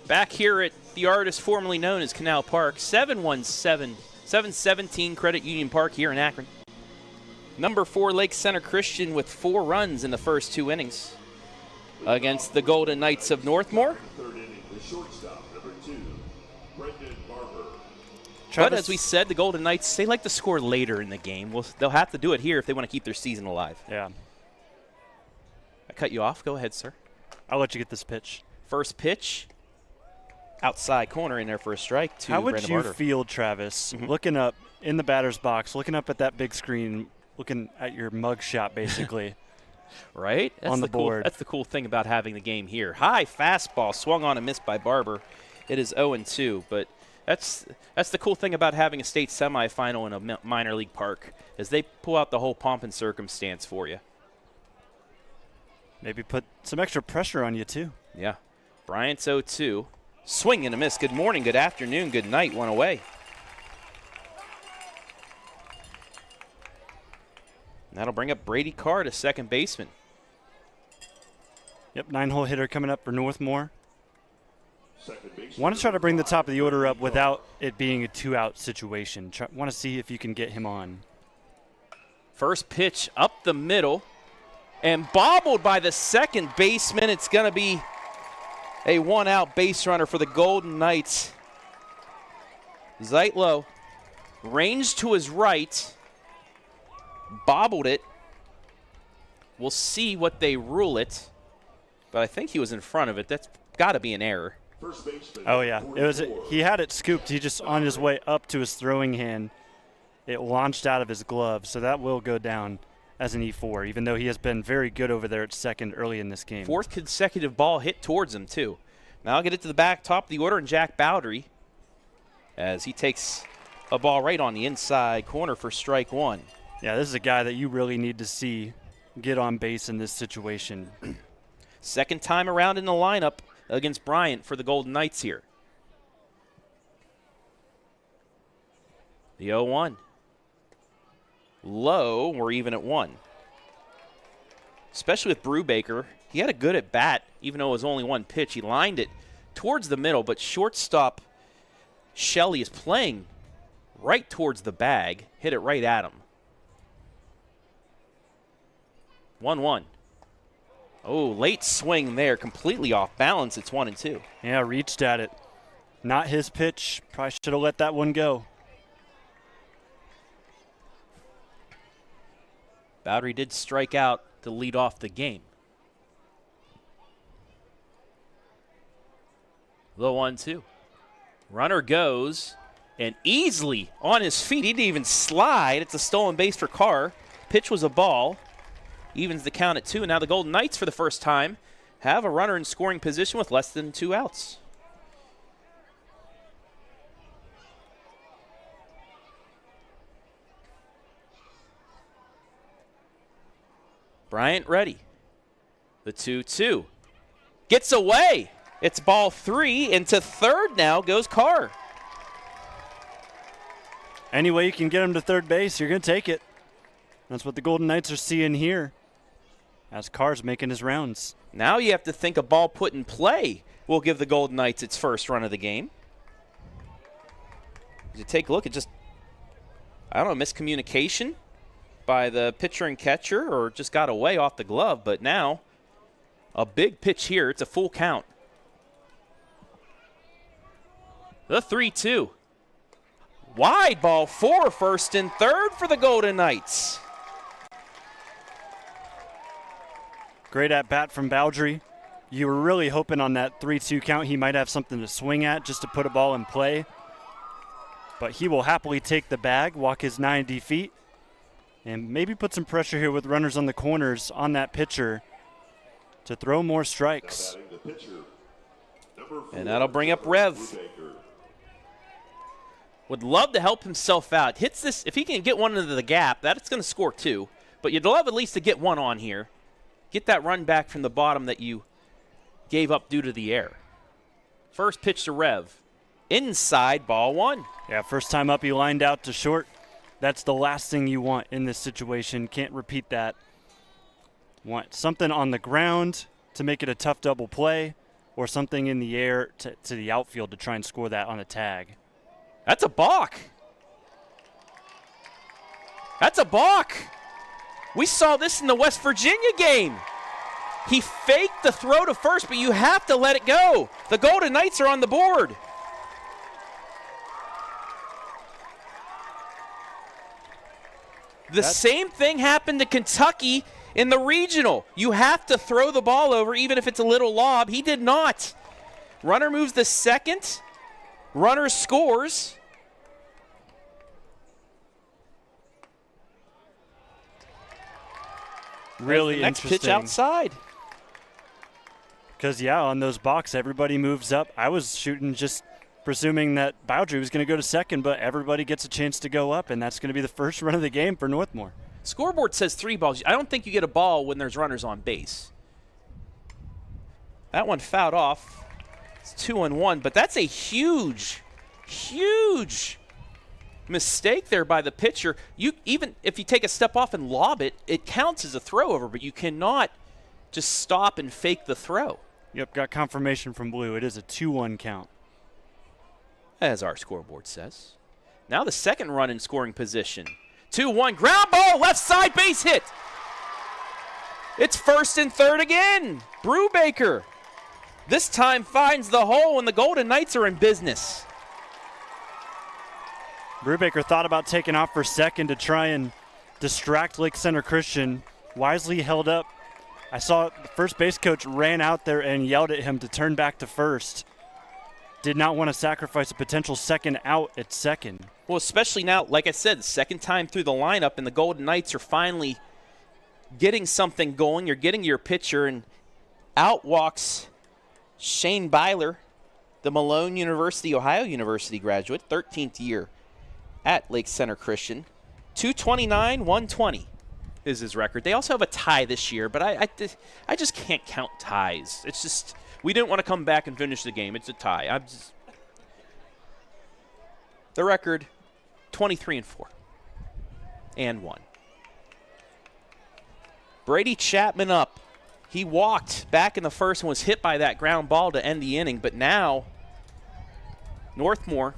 Back here at the artist formerly known as Canal Park, 717 Credit Union Park here in Akron. Number 4 Lake Center Christian with 4 runs in the first 2 innings against the Golden Knights of Northmor. Third inning, the shortstop, number 2, Brendan Barber. But as we said, the Golden Knights, they like to score later in the game. Well, they'll have to do it here if they want to keep their season alive. Yeah. I cut you off. Go ahead, sir. I'll let you get this pitch. First pitch. Outside corner in there for a strike to How would Brandon you Barter. feel, Travis, looking up in the batter's box, looking up at that big screen, looking at your mug shot, basically? Right? That's on the board. That's the cool thing about having the game here. High fastball, swung on and missed by Barber. It is 0-2, but that's the cool thing about having a state semifinal in a minor league park, is they pull out the whole pomp and circumstance for you. Maybe put some extra pressure on you, too. Yeah. Bryant's 0-2. Swing and a miss. Good morning, good afternoon, good night. One away. And that'll bring up Brady Carr to second baseman. Yep, 9-hole hitter coming up for Northmor. Want to try to bring the top of the order up without it being a 2-out situation. Want to see if you can get him on. First pitch up the middle and bobbled by the second baseman. It's going to be a 1-out base runner for the Golden Knights. Zeitlo ranged to his right, bobbled it. We'll see what they rule it, but I think he was in front of it. That's got to be an error. Oh yeah, it was. He had it scooped. He just on his way up to his throwing hand, it launched out of his glove, so that will go down as an E4, even though he has been very good over there at second early in this game. 4th consecutive ball hit towards him, too. Now I'll get it to the back, top of the order, and Jack Bowdery as he takes a ball right on the inside corner for strike 1. Yeah, this is a guy that you really need to see get on base in this situation. Second time around in the lineup against Bryant for the Golden Knights here. The 0-1. Low, we're even at 1. Especially with Brubaker. He had a good at bat, even though it was only 1 pitch. He lined it towards the middle, but shortstop Shelley is playing right towards the bag. Hit it right at him. 1-1. Oh, late swing there, completely off balance. It's 1-2. Yeah, reached at it. Not his pitch. Probably should have let that one go. Bowdery did strike out to lead off the game. Low 1-2. Runner goes, and easily on his feet. He didn't even slide. It's a stolen base for Carr. Pitch was a ball. Evens the count at 2. And now the Golden Knights, for the first time, have a runner in scoring position with less than 2 outs. Bryant ready. The 2-2. Gets away. It's ball 3. Into third now goes Carr. Any way you can get him to third base, you're going to take it. That's what the Golden Knights are seeing here as Carr's making his rounds. Now you have to think a ball put in play will give the Golden Knights its first run of the game. You take a look at just, I don't know, miscommunication by the pitcher and catcher, or just got away off the glove. But now a big pitch here. It's a full count. The 3-2. Wide ball 4, first and third for the Golden Knights. Great at bat from Bowdry. You were really hoping on that 3-2 count he might have something to swing at just to put a ball in play. But he will happily take the bag, walk his 90 feet, and maybe put some pressure here with runners on the corners on that pitcher to throw more strikes. And that'll bring up Rev. Would love to help himself out. Hits this, if he can get one into the gap, that's going to score 2. But you'd love at least to get one on here. Get that run back from the bottom that you gave up due to the air. First pitch to Rev. Inside, ball 1. Yeah, first time up he lined out to short. That's the last thing you want in this situation. Can't repeat that. Want something on the ground to make it a tough double play, or something in the air to the outfield to try and score that on a tag. That's a balk. That's a balk. We saw this in the West Virginia game. He faked the throw to first, but you have to let it go. The Golden Knights are on the board. The same thing happened to Kentucky in the regional. You have to throw the ball over, even if it's a little lob. He did not. Runner moves to second. Runner scores. Really next interesting. Pitch outside. Because, yeah, on those balks, everybody moves up. I was shooting just presuming that Bowdry was going to go to second, but everybody gets a chance to go up, and that's going to be the first run of the game for Northmor. Scoreboard says 3 balls. I don't think you get a ball when there's runners on base. That one fouled off. It's 2-1, but that's a huge, huge mistake there by the pitcher. Even if you take a step off and lob it, it counts as a throw over, but you cannot just stop and fake the throw. Yep, got confirmation from Blue. It is a 2-1 count. As our scoreboard says. Now the second run in scoring position. 2-1, ground ball, left side, base hit. It's first and third again. Brubaker this time finds the hole, and the Golden Knights are in business. Brubaker thought about taking off for second to try and distract Lake Center Christian. Wisely held up. I saw the first base coach ran out there and yelled at him to turn back to first. Did not want to sacrifice a potential second out at second. Well, especially now, like I said, second time through the lineup, and the Golden Knights are finally getting something going. You're getting your pitcher, and out walks Shane Byler, the Malone University, Ohio University graduate, 13th year at Lake Center Christian. 229, 120 is his record. They also have a tie this year, but I just can't count ties. It's just, we didn't want to come back and finish the game. It's a tie. The record, 23-4 and 1. Brady Chapman up. He walked back in the first and was hit by that ground ball to end the inning, but now Northmor,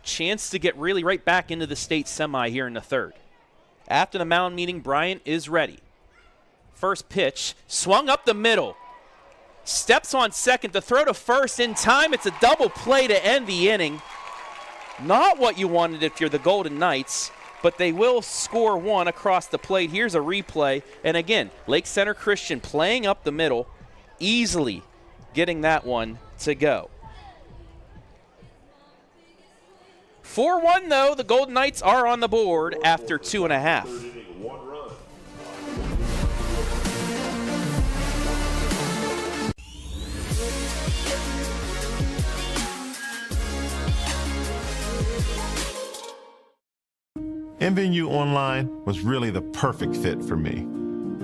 chance to get really right back into the state semi here in the third. After the mound meeting, Bryant is ready. First pitch, swung up the middle. Steps on second to throw to first in time. It's a double play to end the inning. Not what you wanted if you're the Golden Knights, but they will score one across the plate. Here's a replay. And again, Lake Center Christian playing up the middle, easily getting that one to go. 4-1, though. The Golden Knights are on the board after 2.5. mvnu Online was really the perfect fit for me.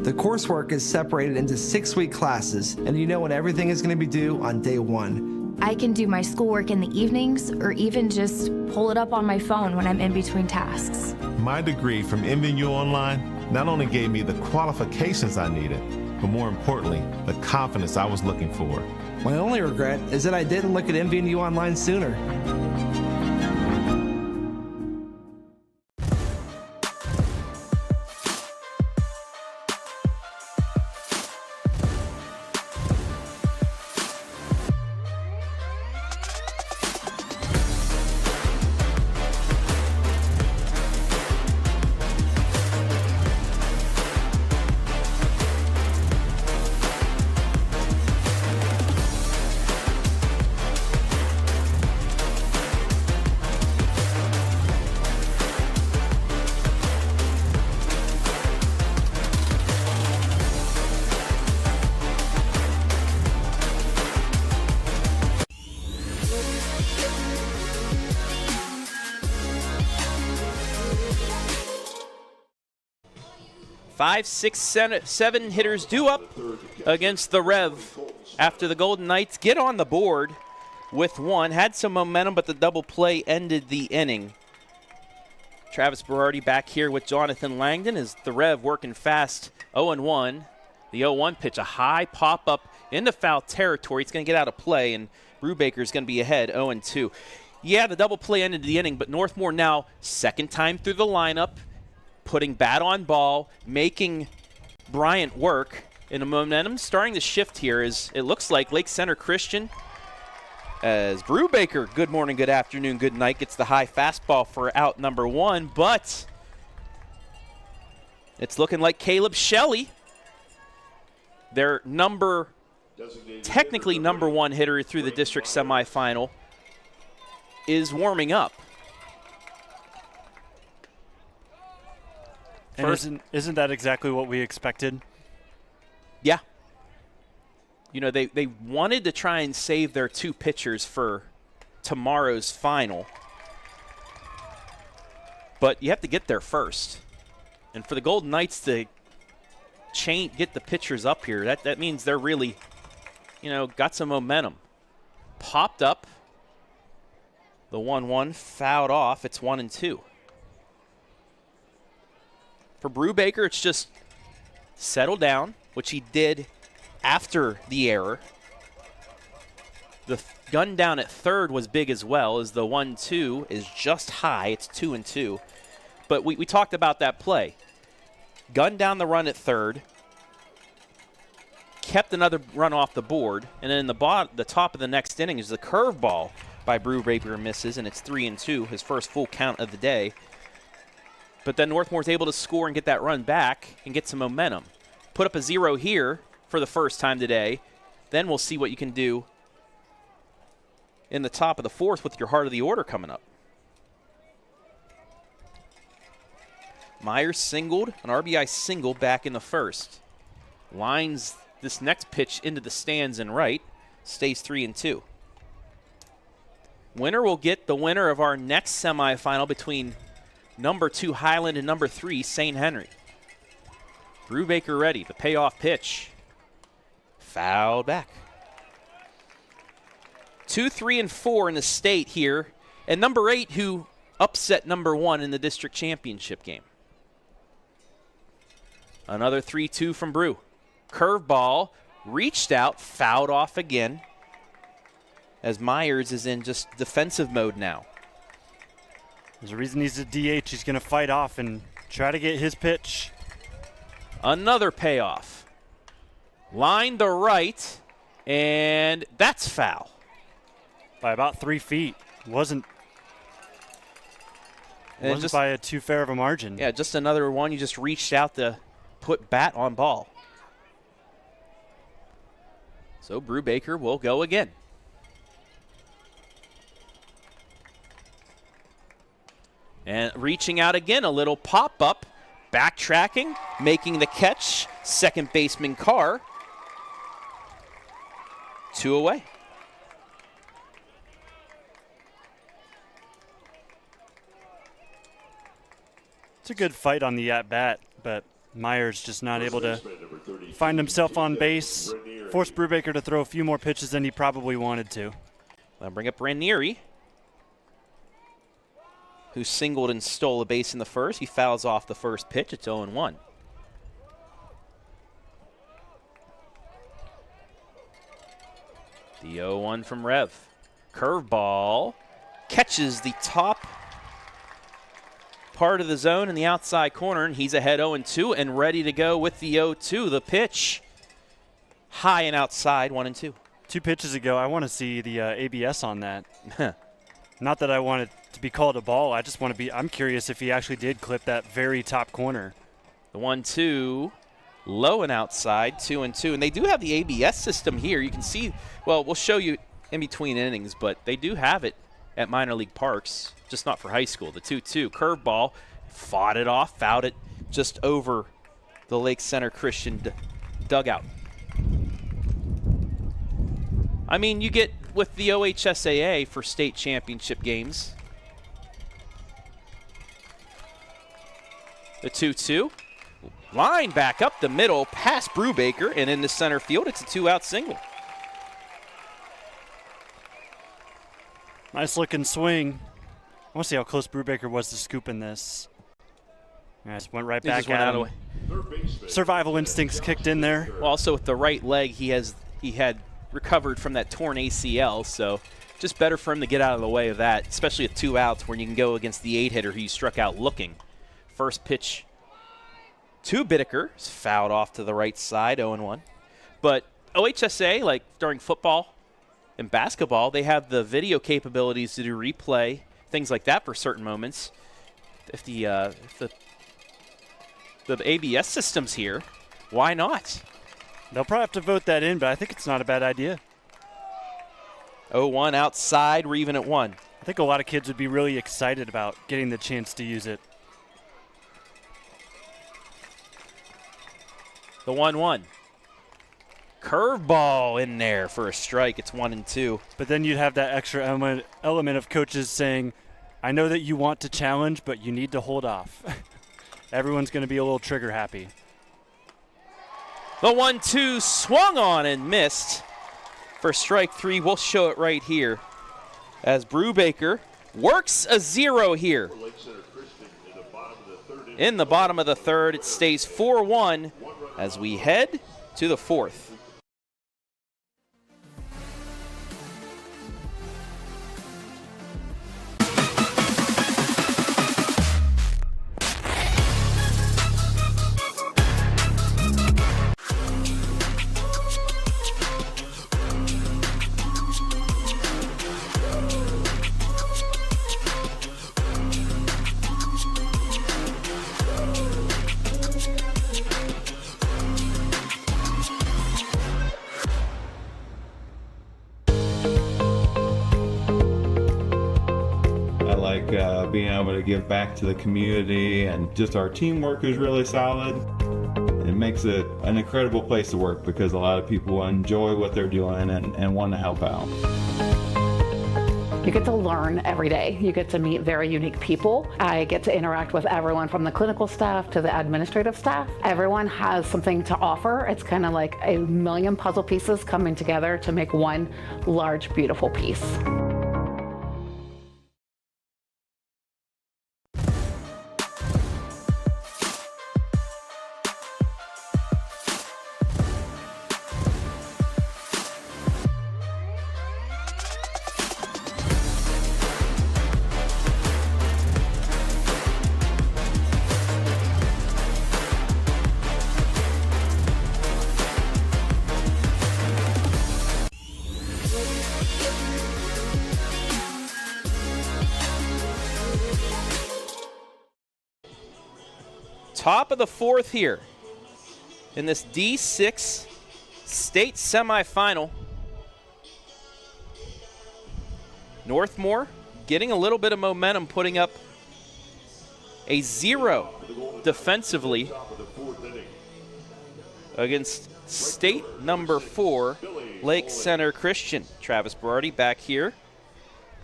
The coursework is separated into 6-week classes, and you know when everything is going to be due on day 1. I can do my schoolwork in the evenings or even just pull it up on my phone when I'm in between tasks. My degree from mvnu Online not only gave me the qualifications I needed, but more importantly, the confidence I was looking for. My only regret is that I didn't look at mvnu Online sooner. Five, six, seven hitters due up against the Rev after the Golden Knights get on the board with one. Had some momentum, but the double play ended the inning. Travis Berardi back here with Jonathan Langdon as the Rev working fast. 0-1. The 0-1 pitch, a high pop-up into foul territory. It's going to get out of play, and Brubaker's going to be ahead 0-2. Yeah, the double play ended the inning, but Northmor now second time through the lineup, putting bat on ball, making Bryant work. And the momentum starting to shift here as it looks like Lake Center Christian, as Brubaker, good morning, good afternoon, good night, gets the high fastball for out number 1, but it's looking like Caleb Shelley, their technically number 1 hitter through the district semifinal, is warming up. And isn't that exactly what we expected? Yeah. You know, they wanted to try and save their 2 pitchers for tomorrow's final. But you have to get there first. And for the Golden Knights to get the pitchers up here, that means they're really, got some momentum. Popped up. The 1-1 fouled off. It's 1-2. For Brubaker, it's just settle down, which he did after the error. The gun down at third was big as well, as the 1-2 is just high. It's 2-2. But we talked about that play. Gun down the run at third, kept another run off the board, and then the top of the next inning is the curveball by Brubaker misses, and it's 3-2, his first full count of the day. But then Northmore's able to score and get that run back and get some momentum. Put up a 0 here for the first time today. Then we'll see what you can do in the top of the 4th with your heart of the order coming up. Myers singled, an RBI single back in the 1st. Lines this next pitch into the stands and right. Stays 3-2. Winner will get the winner of our next semifinal between number 2 Highland and number 3 St. Henry. Brubaker ready. The payoff pitch. Fouled back. 2, 3, and 4 in the state here. And number 8 who upset number 1 in the district championship game. Another 3-2 from Brew. Curveball. Reached out. Fouled off again. As Myers is in just defensive mode now. There's a reason he's a DH. He's going to fight off and try to get his pitch. Another payoff. Line the right, and that's foul. By about 3 feet. Wasn't by a too fair of a margin. Yeah, just another one. You just reached out to put bat on ball. So Brubaker will go again. And reaching out again, a little pop-up, backtracking, making the catch, second baseman Carr. 2 away. It's a good fight on the at-bat, but Myers just not able to find himself on base. Forced Brubaker to throw a few more pitches than he probably wanted to. I'll bring up Ranieri, who singled and stole a base in the first. He fouls off the first pitch. It's 0-1. The 0-1 from Rev. Curveball catches the top part of the zone in the outside corner, and he's ahead 0-2 and ready to go with the 0-2. The pitch high and outside, 1-2. 2 pitches ago, I want to see the ABS on that. Not that I want it to be called a ball. I just want to be, I'm curious if he actually did clip that very top corner. The 1-2, low and outside, 2-2. And they do have the ABS system here. You can see, well, we'll show you in between innings, but they do have it at minor league parks, just not for high school. The 2-2 curveball, fought it off, fouled it just over the Lake Center Christian dugout. I mean, you get with the OHSAA for state championship games. The 2-2, line back up the middle, past Brubaker, and into center field. It's a 2-out single. Nice looking swing. I want to see how close Brubaker was to scooping this. Yeah, just went right back at him. Survival instincts kicked in there. Well, also with the right leg, he had recovered from that torn ACL, so just better for him to get out of the way of that, especially with 2 outs when you can go against the 8-hitter who you struck out looking. First pitch to Bittaker is fouled off to the right side, 0-1. But OHSA, like during football and basketball, they have the video capabilities to do replay, things like that for certain moments. If the ABS system's here, why not? They'll probably have to vote that in, but I think it's not a bad idea. 0-1 outside, we're even at 1. I think a lot of kids would be really excited about getting the chance to use it. The 1-1. Curveball in there for a strike. It's 1-2. But then you'd have that extra element of coaches saying, I know that you want to challenge, but you need to hold off. Everyone's going to be a little trigger happy. The 1-2 swung on and missed for strike 3. We'll show it right here as Brubaker works a 0 here. In the bottom of the third, it stays 4-1 as we head to the 4th. Being able to give back to the community, and just our teamwork is really solid. It makes it an incredible place to work because a lot of people enjoy what they're doing and want to help out. You get to learn every day. You get to meet very unique people. I get to interact with everyone from the clinical staff to the administrative staff. Everyone has something to offer. It's kind of like a million puzzle pieces coming together to make one large, beautiful piece. Top of the 4th here in this D6 state semifinal. Northmor getting a little bit of momentum, putting up a 0 defensively against state number 4, Lake Center Christian. Travis Berardi back here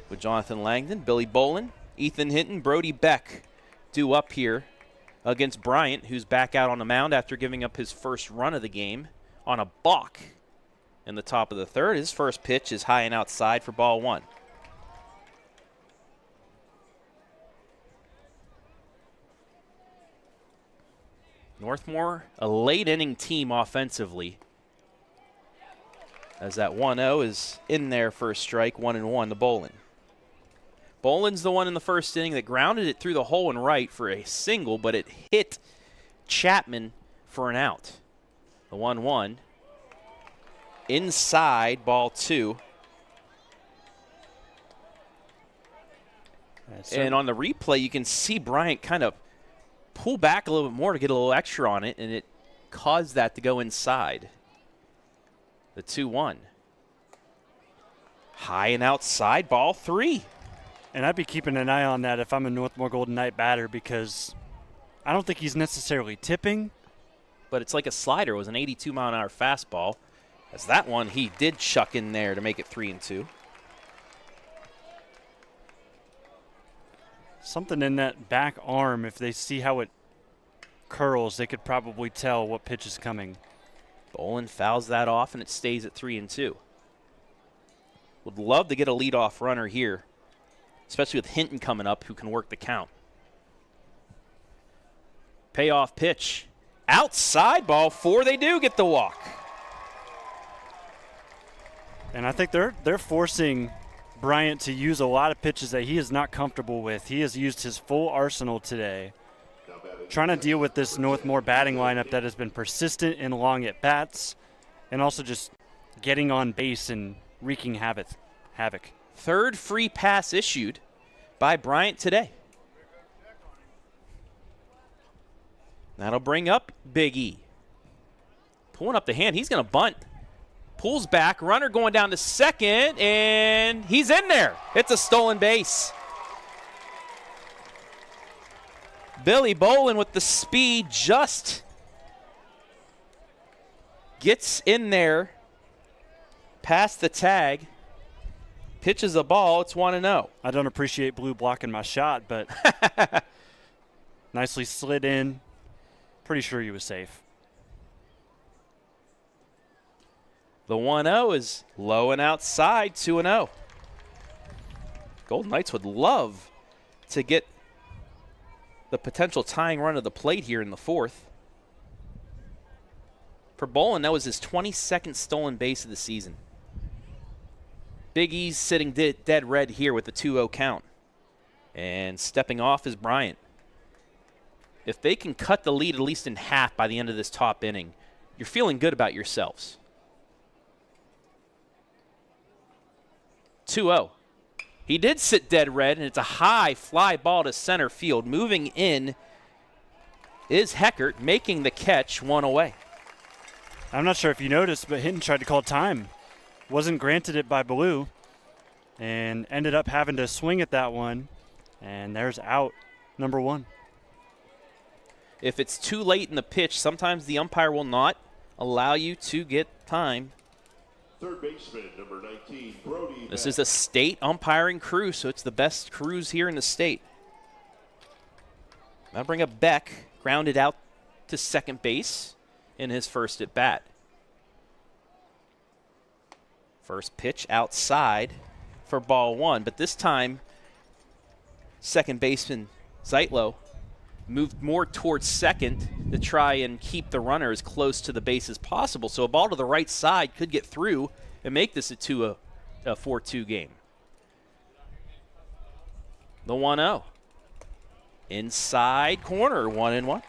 with Jonathan Langdon, Billy Bowlin, Ethan Hinton, Brody Beck due up here against Bryant, who's back out on the mound after giving up his first run of the game on a balk in the top of the third. His first pitch is high and outside for ball one. Northmor, a late inning team offensively, as that 1-0 is in there for a strike, 1-1 to Bowlin. Bowlin's the one in the first inning that grounded it through the hole and right for a single, but it hit Chapman for an out. The 1-1. Inside, ball two. And on the replay, you can see Bryant kind of pull back a little bit more to get a little extra on it, and it caused that to go inside. The 2-1. High and outside, ball three. And I'd be keeping an eye on that if I'm a Northmor Golden Knight batter, because I don't think he's necessarily tipping. But it's like a slider. It was an 82-mile-an-hour fastball. As that one, he did chuck in there to make it 3-2. Something in that back arm, if they see how it curls, they could probably tell what pitch is coming. Bowlin fouls that off, and it stays at 3-2. Would love to get a leadoff runner here, especially with Hinton coming up, who can work the count. Payoff pitch. Outside, ball four. They do get the walk. And I think they're forcing Bryant to use a lot of pitches that he is not comfortable with. He has used his full arsenal today, trying to deal with this Northmor batting lineup that has been persistent in long at-bats and also just getting on base and wreaking havoc. Third free pass issued by Bryant today. That'll bring up Big E. Pulling up the hand. He's going to bunt. Pulls back. Runner going down to second, and he's in there. It's a stolen base. Billy Bowlin with the speed just gets in there past the tag. Pitches a ball. It's 1-0. I don't appreciate Blue blocking my shot, but nicely slid in. Pretty sure he was safe. The 1-0 is low and outside, 2-0. Golden Knights would love to get the potential tying run of the plate here in the fourth. For Bowlin, that was his 22nd stolen base of the season. Big E's sitting dead red here with the 2-0 count. And stepping off is Bryant. If they can cut the lead at least in half by the end of this top inning, you're feeling good about yourselves. 2-0. He did sit dead red, and it's a high fly ball to center field. Moving in is Heckert, making the catch, one away. I'm not sure if you noticed, but Hinton tried to call time. Wasn't granted it by Blue, and ended up having to swing at that one. And there's out number one. If it's too late in the pitch, sometimes the umpire will not allow you to get time. Third baseman, number 19, Brody. This is a state umpiring crew, so it's the best crews here in the state. That'll bring up Beck, grounded out to second base in his first at bat. First pitch outside for ball one, but this time second baseman Zeitlo moved more towards second to try and keep the runner as close to the base as possible. So a ball to the right side could get through and make this a 4-2 game. The 1-0. Inside corner, 1-1.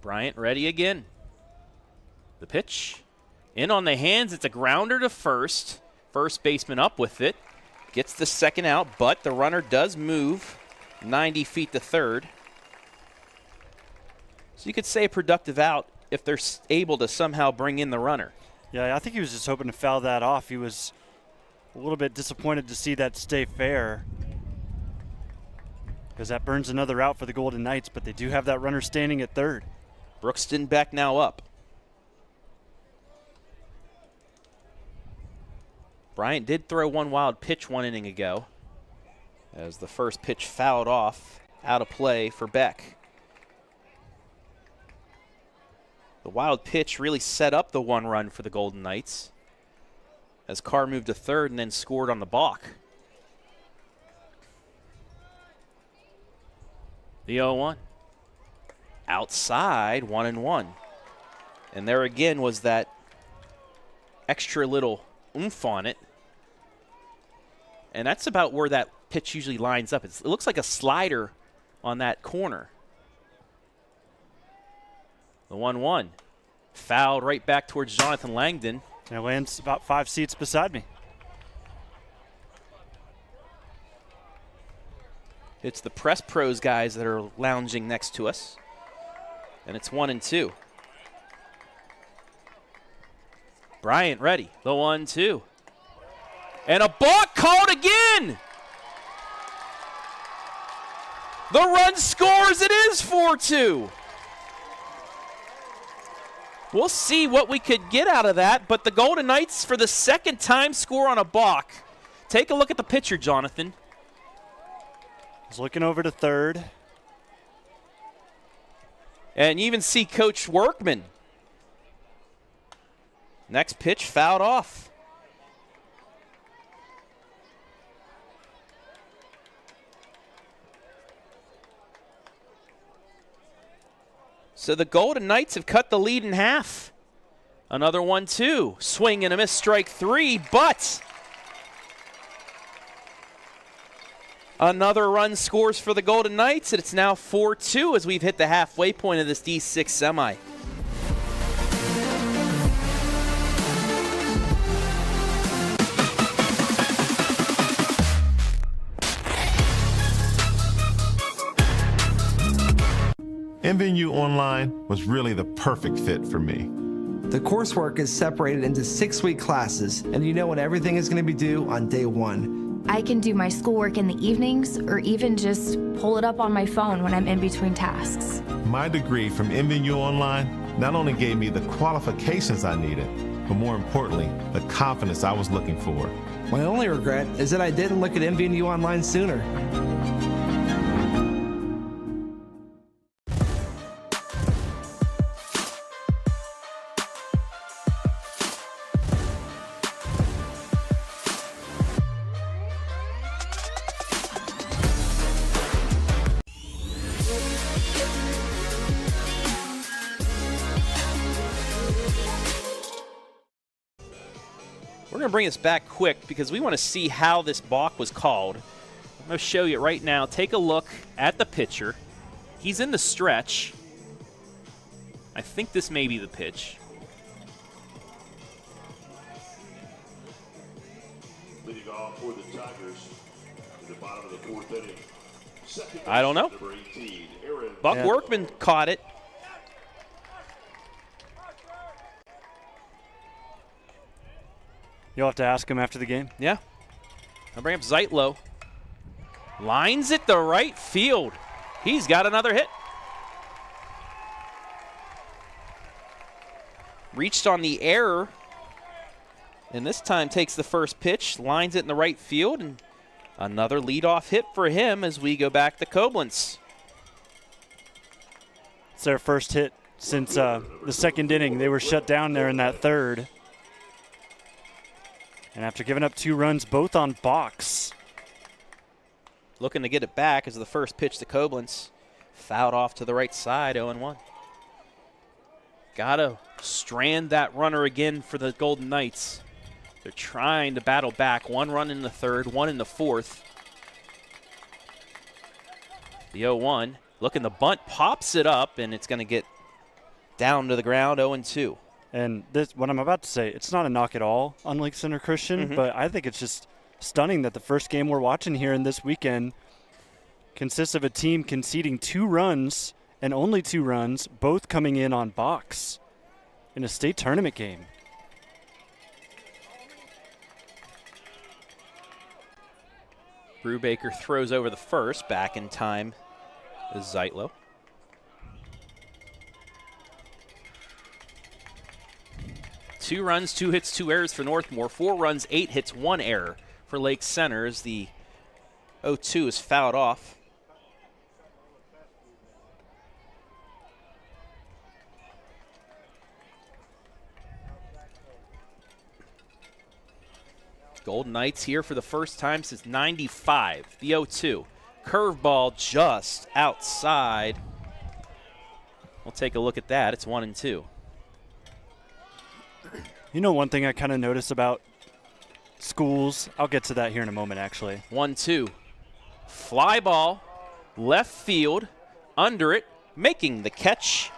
Bryant ready again. The pitch. In on the hands. It's a grounder to first. First baseman up with it. Gets the second out, but the runner does move 90 feet to third. So you could say a productive out if they're able to somehow bring in the runner. Yeah, I think he was just hoping to foul that off. He was a little bit disappointed to see that stay fair, because that burns another out for the Golden Knights, but they do have that runner standing at third. Brookston Beck now up. Bryant did throw one wild pitch 1 inning ago, as the first pitch fouled off, out of play for Beck. The wild pitch really set up the 1 run for the Golden Knights, as Carr moved to third and then scored on the balk. The 0-1. Outside, 1-1. And there again was that extra little oomph on it. And that's about where that pitch usually lines up. It looks like a slider on that corner. The 1-1. Fouled right back towards Jonathan Langdon. And it lands about 5 seats beside me. It's the Press Pros guys that are lounging next to us. And it's 1-2. Bryant ready. The 1-2. And a balk called again. The run scores. It is 4-2. We'll see what we could get out of that, but the Golden Knights, for the second time, score on a balk. Take a look at the pitcher, Jonathan. He's looking over to third. And you even see Coach Workman. Next pitch fouled off. So the Golden Knights have cut the lead in half. Another 1-2. Swing and a miss, strike 3, but another run scores for the Golden Knights, and it's now 4-2 as we've hit the halfway point of this D6 semi. mvnu Online was really the perfect fit for me. The coursework is separated into 6-week classes, and you know when everything is going to be due on day 1. I can do my schoolwork in the evenings or even just pull it up on my phone when I'm in between tasks. My degree from mvnu Online not only gave me the qualifications I needed, but more importantly, the confidence I was looking for. My only regret is that I didn't look at mvnu Online sooner. We're going to bring this back quick because we want to see how this balk was called. I'm going to show you right now. Take a look at the pitcher. He's in the stretch. I think this may be the pitch. Leading off for the Tigers in the bottom of the 4th inning. I don't know. Buck Workman caught it. You'll have to ask him after the game. Yeah. I'll bring up Zeitlo. Lines it the right field. He's got another hit. Reached on the error. And this time takes the first pitch, lines it in the right field, and another leadoff hit for him as we go back to Koblenz. It's their first hit since the 2nd inning. They were shut down there in that 3rd. And after giving up 2 runs, both on balks. Looking to get it back as the first pitch to Koblenz. Fouled off to the right side, 0-1. Gotta strand that runner again for the Golden Knights. They're trying to battle back. 1 run in the 3rd, 1 in the 4th. The 0-1. Looking, the bunt pops it up, and it's going to get down to the ground, 0-2. And this, what I'm about to say, it's not a knock at all on Lake Center Christian, but I think it's just stunning that the first game we're watching here in this weekend consists of a team conceding 2 runs and only 2 runs, both coming in on balks in a state tournament game. Brubaker throws over the first. Back in time is Zeitlo. 2 runs, 2 hits, 2 errors for Northmor. 4 runs, 8 hits, 1 error for Lake Center as the 0-2 is fouled off. Golden Knights here for the first time since '95. The 0-2. Curveball just outside. We'll take a look at that. It's 1-2. You know, one thing I kind of notice about schools, I'll get to that here in a moment, actually. 1-2. Fly ball, left field, under it, making the catch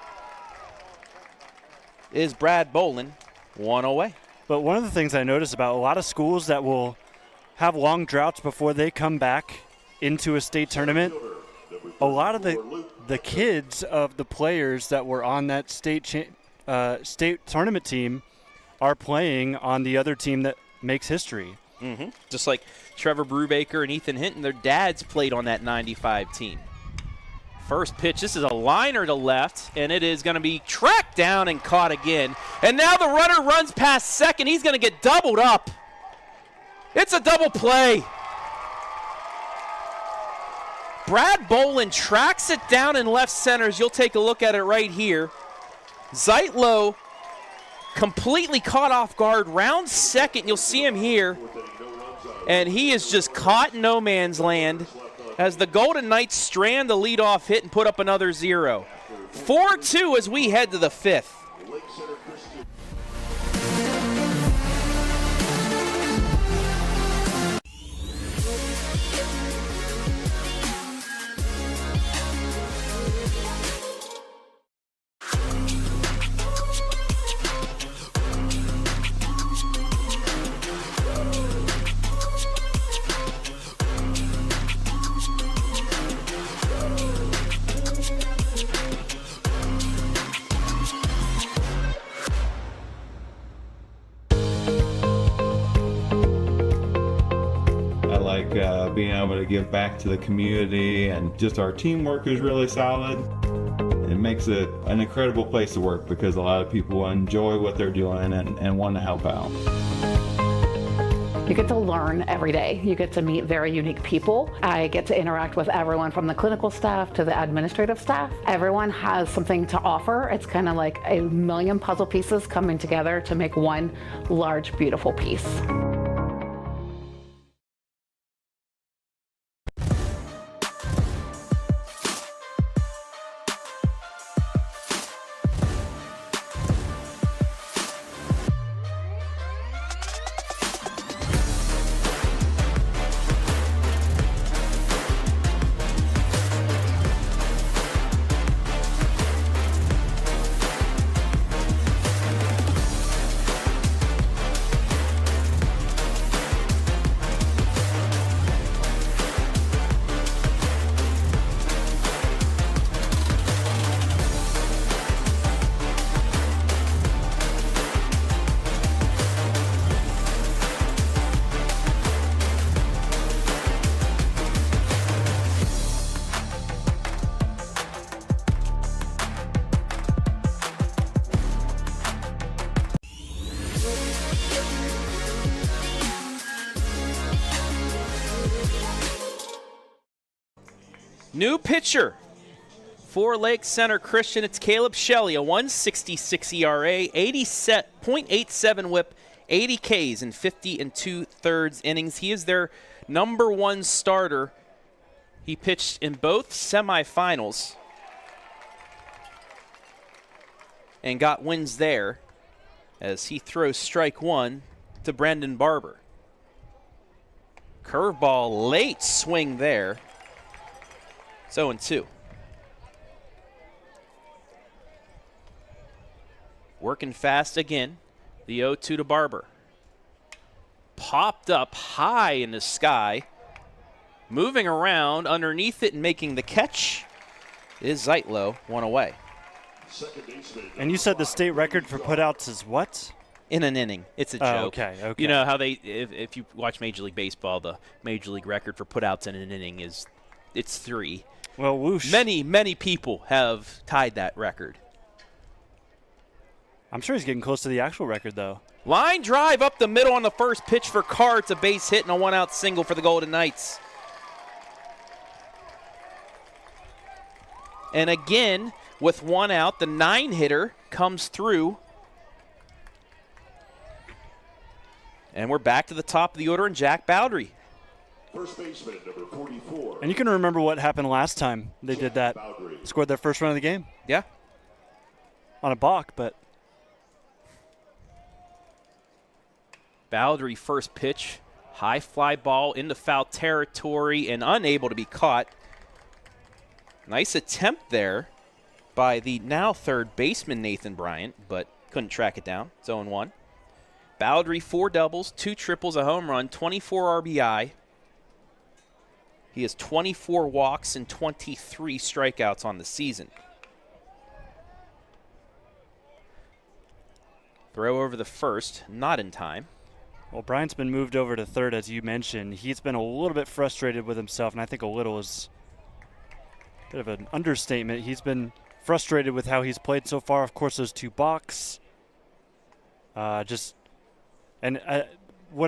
is Brad Bowlin, 1 away. But one of the things I notice about a lot of schools that will have long droughts before they come back into a state tournament, a lot of the kids of the players that were on that state tournament team are playing on the other team that makes history. Mm-hmm. Just like Trevor Brubaker and Ethan Hinton, their dads played on that 95 team. First pitch, this is a liner to left, and it is going to be tracked down and caught again. And now the runner runs past second. He's going to get doubled up. It's a double play. Brad Bowlin tracks it down in left center, as you'll take a look at it right here. Zeitlo completely caught off guard, round second. You'll see him here. And he is just caught in no man's land as the Golden Knights strand the leadoff hit and put up another 0. 4-2 as we head to the 5th. Being able to give back to the community, and just our teamwork is really solid. It makes it an incredible place to work because a lot of people enjoy what they're doing and want to help out. You get to learn every day. You get to meet very unique people. I get to interact with everyone from the clinical staff to the administrative staff. Everyone has something to offer. It's kind of like a million puzzle pieces coming together to make one large, beautiful piece. New pitcher for Lake Center Christian. It's Caleb Shelley, a 1.66 ERA, 80.87 whip, 80 Ks in 50 2/3 innings. He is their #1 starter. He pitched in both semifinals and got wins there as he throws strike 1 to Brendan Barber. Curveball, late swing there. 0-2. Working fast again. The 0-2 to Barber. Popped up high in the sky. Moving around underneath it and making the catch is Zeitlo, 1 away. And you said the state record for putouts is what? In an inning. It's a joke. Okay. You know how they, if you watch Major League Baseball, the Major League record for putouts in an inning it's 3. Well, whoosh. Many people have tied that record. I'm sure he's getting close to the actual record, though. Line drive up the middle on the first pitch for Carr. It's a base hit and a one-out single for the Golden Knights. And again, with one out, the 9-hitter comes through. And we're back to the top of the order in Jack Bowdry. First baseman, number 44. And you can remember what happened last time they did that. Scored their first run of the game. Yeah. On a balk, but. Bowdry first pitch. High fly ball into foul territory and unable to be caught. Nice attempt there by the now third baseman Nathan Bryant, but couldn't track it down. It's 0-1. Bowdry, 4 doubles, 2 triples, a home run, 24 RBI. He has 24 walks and 23 strikeouts on the season. Throw over the first, not in time. Well, Bryant's been moved over to third, as you mentioned. He's been a little bit frustrated with himself, and I think a little is a bit of an understatement. He's been frustrated with how he's played so far. Of course, those 2 balks. What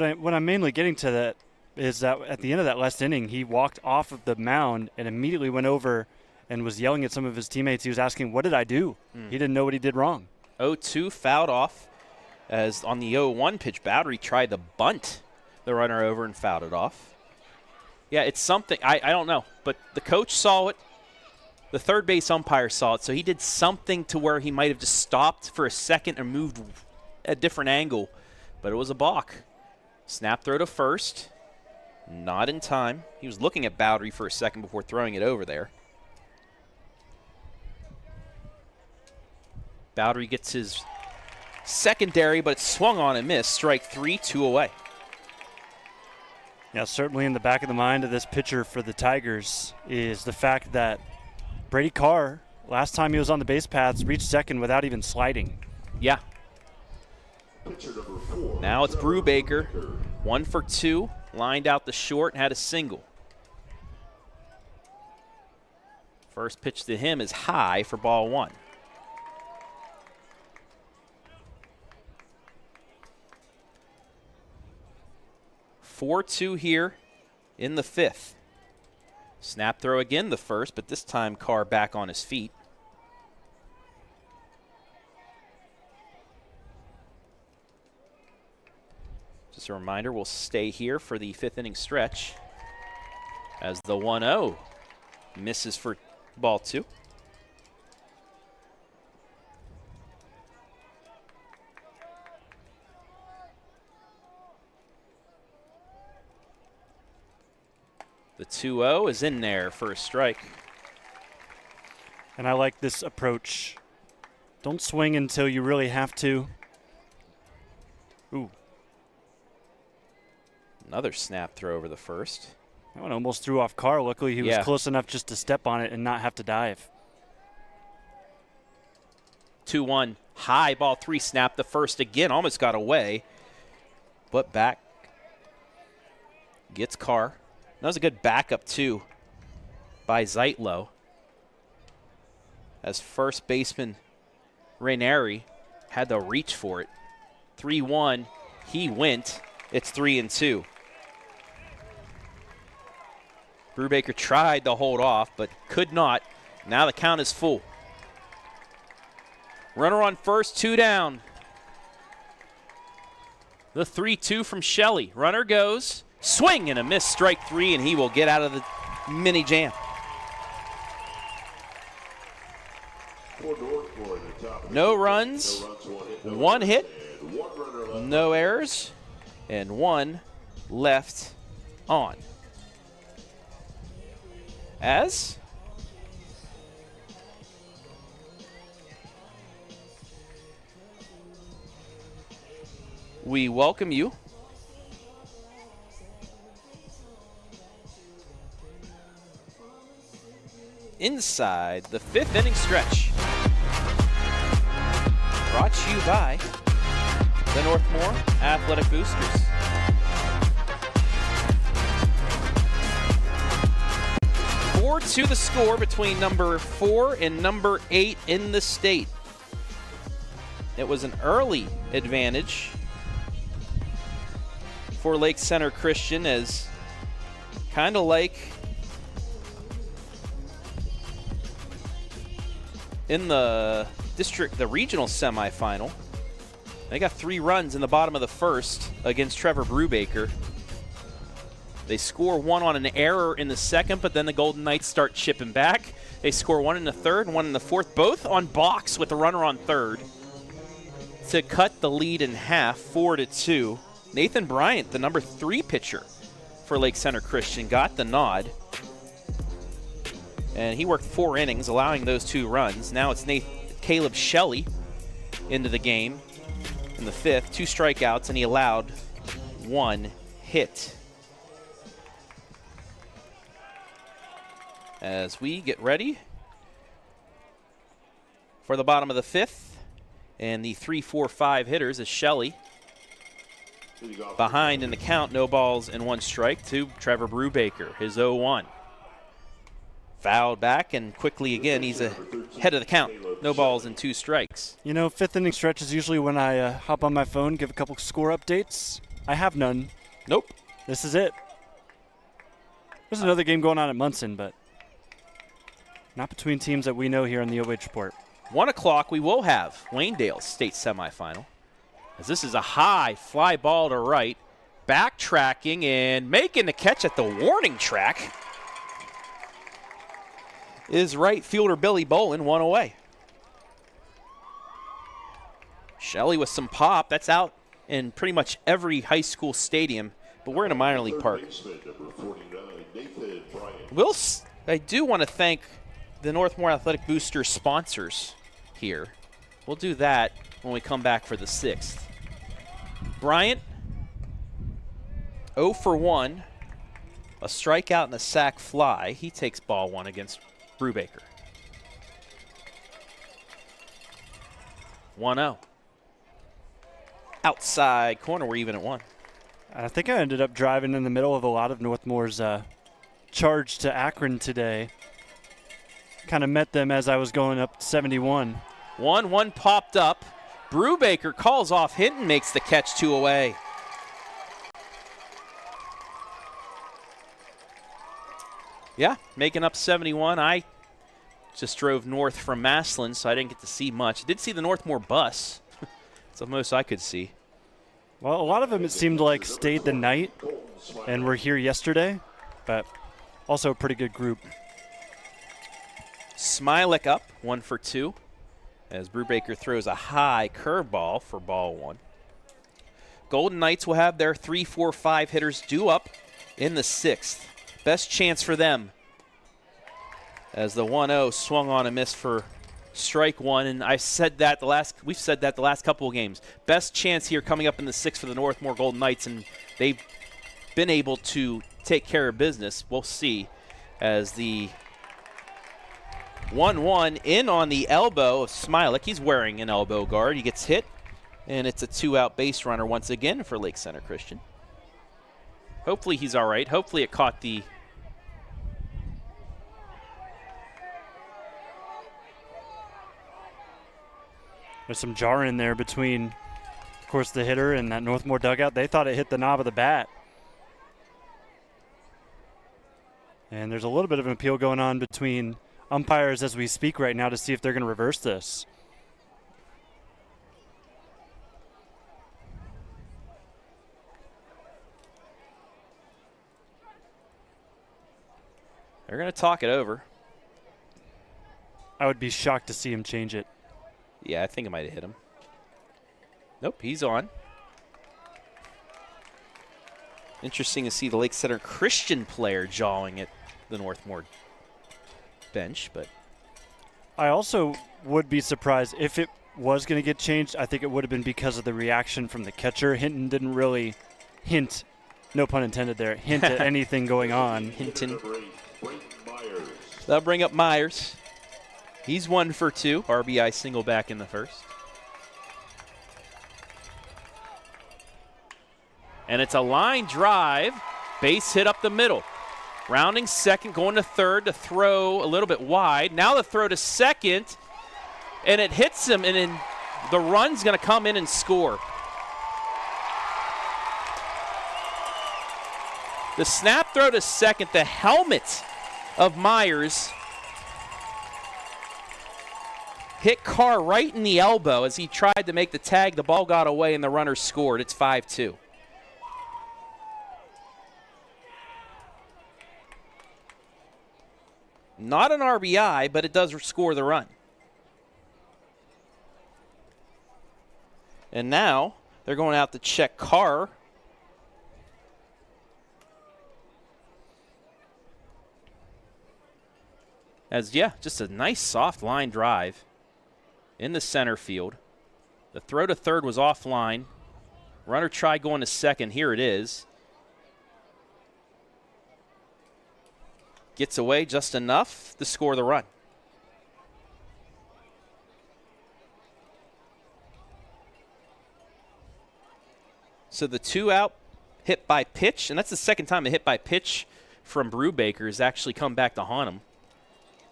I'm mainly getting to that is that at the end of that last inning, he walked off of the mound and immediately went over and was yelling at some of his teammates. He was asking, what did I do? He didn't know what he did wrong. 0-2 fouled off, as on the 0-1 pitch, Bowdry tried to bunt the runner over and fouled it off. Yeah, it's something. I don't know, but the coach saw it. The third base umpire saw it, so he did something to where he might have just stopped for a second or moved a different angle, but it was a balk. Snap throw to first. Not in time. He was looking at Bowdry for a second before throwing it over there. Bowdry gets his secondary, but it's swung on and missed. Strike 3, 2 away. Yeah, certainly in the back of the mind of this pitcher for the Tigers is the fact that Brady Carr, last time he was on the base paths, reached second without even sliding. Yeah. Now it's Brubaker, 1 for 2, lined out the short and had a single. First pitch to him is high for ball 1. (4-2) here in the 5th. Snap throw again the first, but this time Carr back on his feet. Just a reminder, we'll stay here for the 5th inning stretch as the 1-0 misses for ball 2. The 2-0 is in there for a strike. And I like this approach. Don't swing until you really have to. Ooh. Another snap throw over the first. That one almost threw off Carr. Luckily, he was close enough just to step on it and not have to dive. 2-1, high, ball 3, snap the first again. Almost got away, but back. Gets Carr. That was a good backup, too, by Zeitlo. As first baseman Ranieri had to reach for it. 3-1, he went. It's 3-2. Brubaker tried to hold off, but could not. Now the count is full. Runner on first, 2 down. The 3-2 from Shelley. Runner goes. Swing and a miss, strike 3, and he will get out of the mini jam. No runs, 1 hit, no errors, and 1 left on. As we welcome you inside the 5th inning stretch. Brought to you by the Northmor Athletic Boosters. To the score between number 4 and number 8 in the state. It was an early advantage for Lake Center Christian, as kind of like in the regional semifinal. They got 3 runs in the bottom of the first against Trevor Brubaker. They score 1 on an error in the second, but then the Golden Knights start chipping back. They score 1 in the third and 1 in the fourth, both on box with the runner on third to cut the lead in half, 4-2. Nathan Bryant, the number 3 pitcher for Lake Center Christian, got the nod. And he worked 4 innings, allowing those 2 runs. Now it's Caleb Shelley into the game in the 5th, 2 strikeouts, and he allowed 1 hit. As we get ready for the bottom of the 5th, and the 3-4-5 hitters is Shelley behind in the count, no balls and 1 strike to Trevor Brubaker, his 0-1. Fouled back, and quickly again, he's ahead of the count. No balls and 2 strikes. You know, 5th inning stretch is usually when I hop on my phone, give a couple score updates. I have none. Nope. This is it. There's another game going on at Munson, but not between teams that we know here on the OH Report. 1 o'clock, we will have Waynedale's state semifinal, as this is a high fly ball to right, backtracking and making the catch at the warning track is right fielder Billy Bowlin, 1 away. Shelley with some pop. That's out in pretty much every high school stadium, but we're in a minor league park. I do want to thank the Northmor Athletic Boosters sponsors here. We'll do that when we come back for the 6th. Bryant, 0 for 1, a strikeout and a sac fly. He takes ball 1 against Brubaker. 1-0. Outside corner, we're even at 1. I think I ended up driving in the middle of a lot of Northmore's charge to Akron today. Kind of met them as I was going up 71. 1-1 popped up. Brubaker calls off Hinton, makes the catch 2 away. Yeah, making up 71. I just drove north from Massillon, so I didn't get to see much. I did see the Northmore bus. That's the most I could see. Well, a lot of them, it seemed like, stayed the night and were here yesterday, but also a pretty good group. Smilek up, 1 for 2, as Brubaker throws a high curveball for ball 1. Golden Knights will have their 3-4-5 hitters due up in the 6th. Best chance for them, as the 1-0 swung on a miss for strike 1, and we've said that the last couple of games. Best chance here coming up in the 6th for the Northmor Golden Knights, and they've been able to take care of business. We'll see, as the 1-1 in on the elbow of Smilek. He's wearing an elbow guard. He gets hit, and it's a 2-out base runner once again for Lake Center Christian. Hopefully he's all right. Hopefully it caught the There's some jarring there between, of course, the hitter and that Northmore dugout. They thought it hit the knob of the bat. And there's a little bit of an appeal going on between umpires as we speak right now to see if they're going to reverse this. They're going to talk it over. I would be shocked to see him change it. Yeah, I think it might have hit him. Nope, he's on. Interesting to see the Lake Center Christian player jawing at the Northmore bench, but I also would be surprised if it was going to get changed. I think it would have been because of the reaction from the catcher. Hinton didn't really hint, no pun intended there, hint at anything going on. Hinton. That'll bring up Myers. He's 1 for 2. RBI single back in the first. And it's a line drive. Base hit up the middle. Rounding second, going to third to throw a little bit wide. Now the throw to second, and it hits him, and then The run's going to come in and score. The snap throw to second, the helmet of Myers hit Carr right in the elbow as he tried to make the tag. The ball got away and the runner scored. It's 5-2. Not an RBI, but it does score the run. And now they're going out to check Carr. Just a nice soft line drive in the center field. The throw to third was offline. Runner tried going to second. Here it is. Gets away just enough to score the run. So the 2-out hit by pitch, and that's the second time a hit by pitch from Brubaker has actually come back to haunt him.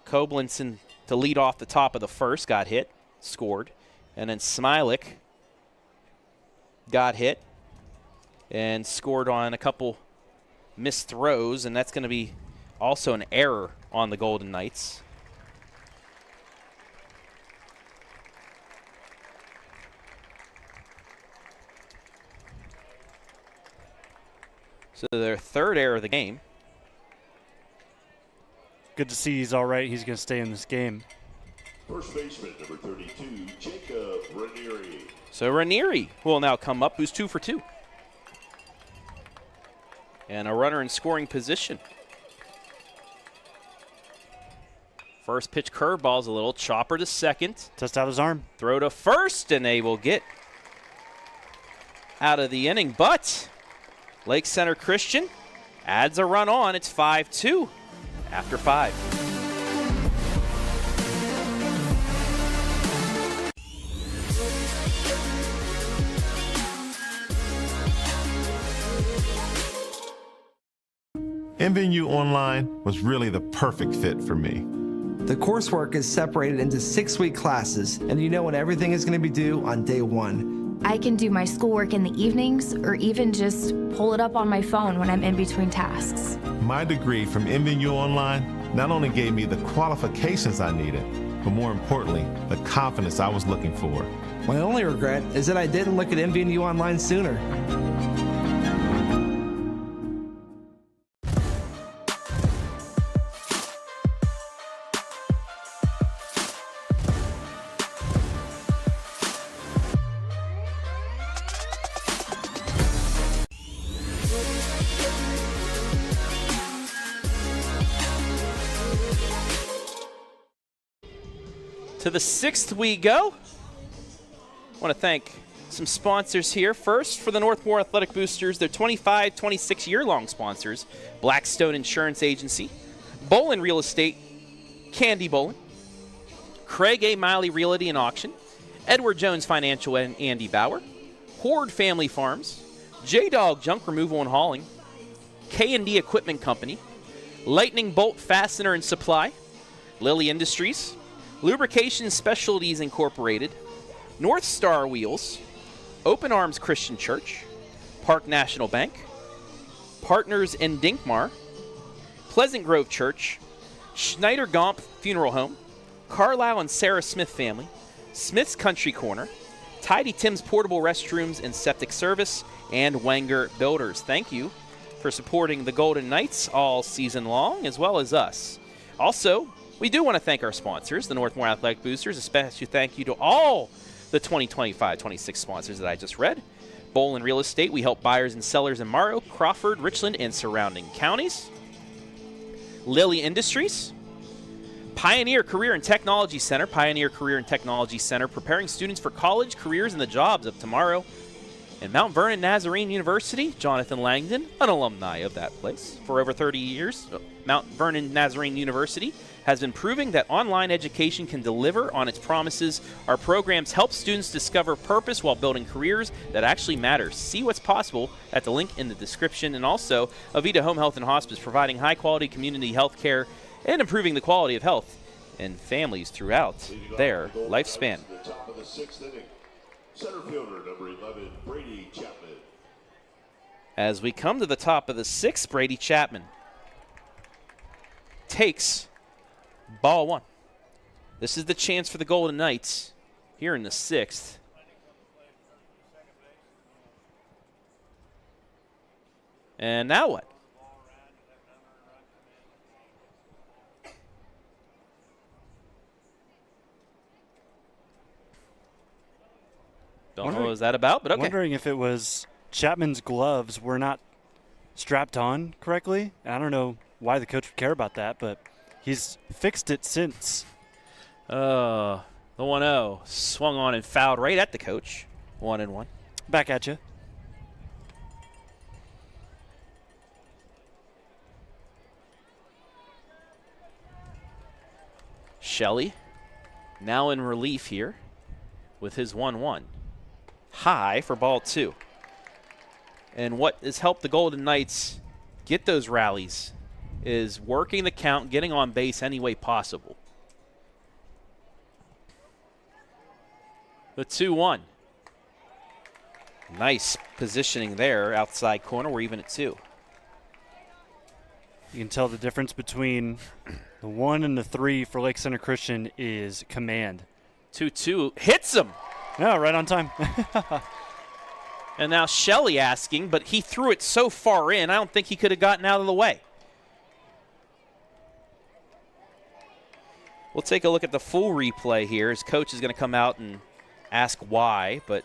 Koblenson to lead off the top of the first got hit, scored. And then Smilek got hit and scored on a couple missed throws, and that's going to be also an error on the Golden Knights. So their third error of the game. Good to see he's all right. He's going to stay in this game. First baseman, number 32, Jacob Ranieri. So Ranieri will now come up, who's 2 for 2. And a runner in scoring position. First pitch curveball's a little chopper to second. Test out his arm. Throw to first, and they will get out of the inning. But Lake Center Christian adds a run on. It's 5-2 after 5. MVNU Online was really the perfect fit for me. The coursework is separated into 6-week classes, and you know when everything is going to be due on day 1. I can do my schoolwork in the evenings or even just pull it up on my phone when I'm in between tasks. My degree from MVNU Online not only gave me the qualifications I needed, but more importantly, the confidence I was looking for. My only regret is that I didn't look at MVNU Online sooner. To the 6th we go. I want to thank some sponsors here. First, for the Northmor Athletic Boosters, their 25, 26-year-long sponsors, Blackstone Insurance Agency, Bowlin Real Estate, Candy Bowlin, Craig A. Miley Realty and Auction, Edward Jones Financial and Andy Bauer, Horde Family Farms, J-Dog Junk Removal and Hauling, K&D Equipment Company, Lightning Bolt Fastener and Supply, Lilly Industries, Lubrication Specialties Incorporated, North Star Wheels, Open Arms Christian Church, Park National Bank, Partners in Dinkmar, Pleasant Grove Church, Schneider Gomp Funeral Home, Carlisle and Sarah Smith Family, Smith's Country Corner, Tidy Tim's Portable Restrooms and Septic Service, and Wenger Builders. Thank you for supporting the Golden Knights all season long, as well as us. Also, we do want to thank our sponsors, the Northmor Athletic Boosters. A special thank you to all the 2025-26 sponsors that I just read. Bowlin Real Estate, we help buyers and sellers in Morrow, Crawford, Richland, and surrounding counties. Lilly Industries. Pioneer Career and Technology Center. Pioneer Career and Technology Center, preparing students for college, careers, and the jobs of tomorrow. And Mount Vernon Nazarene University, Jonathan Langdon, an alumni of that place for over 30 years. Mount Vernon Nazarene University has been proving that online education can deliver on its promises. Our programs help students discover purpose while building careers that actually matter. See what's possible at the link in the description. And also, Avita Home Health and Hospice, providing high-quality community health care and improving the quality of health in families throughout their lifespan. The top of the 6th inning. Center fielder, number 11, Brady Chapman. As we come to the top of the 6th, Brady Chapman takes ball 1. This is the chance for the Golden Knights here in the 6th. And now what? Don't know what was that about, but okay. Wondering if it was Chapman's gloves were not strapped on correctly. I don't know why the coach would care about that, but he's fixed it since. The 1-0 swung on and fouled right at the coach. 1-1. Back at you. Shelley now in relief here with his 1-1. High for ball 2. And what has helped the Golden Knights get those rallies is working the count, getting on base any way possible. The 2-1. Nice positioning there, outside corner. We're even at 2. You can tell the difference between the 1 and the 3 for Lake Center Christian is command. 2-2 hits him. Yeah, right on time. And now Shelley asking, but he threw it so far in, I don't think he could have gotten out of the way. We'll take a look at the full replay here. His coach is going to come out and ask why, but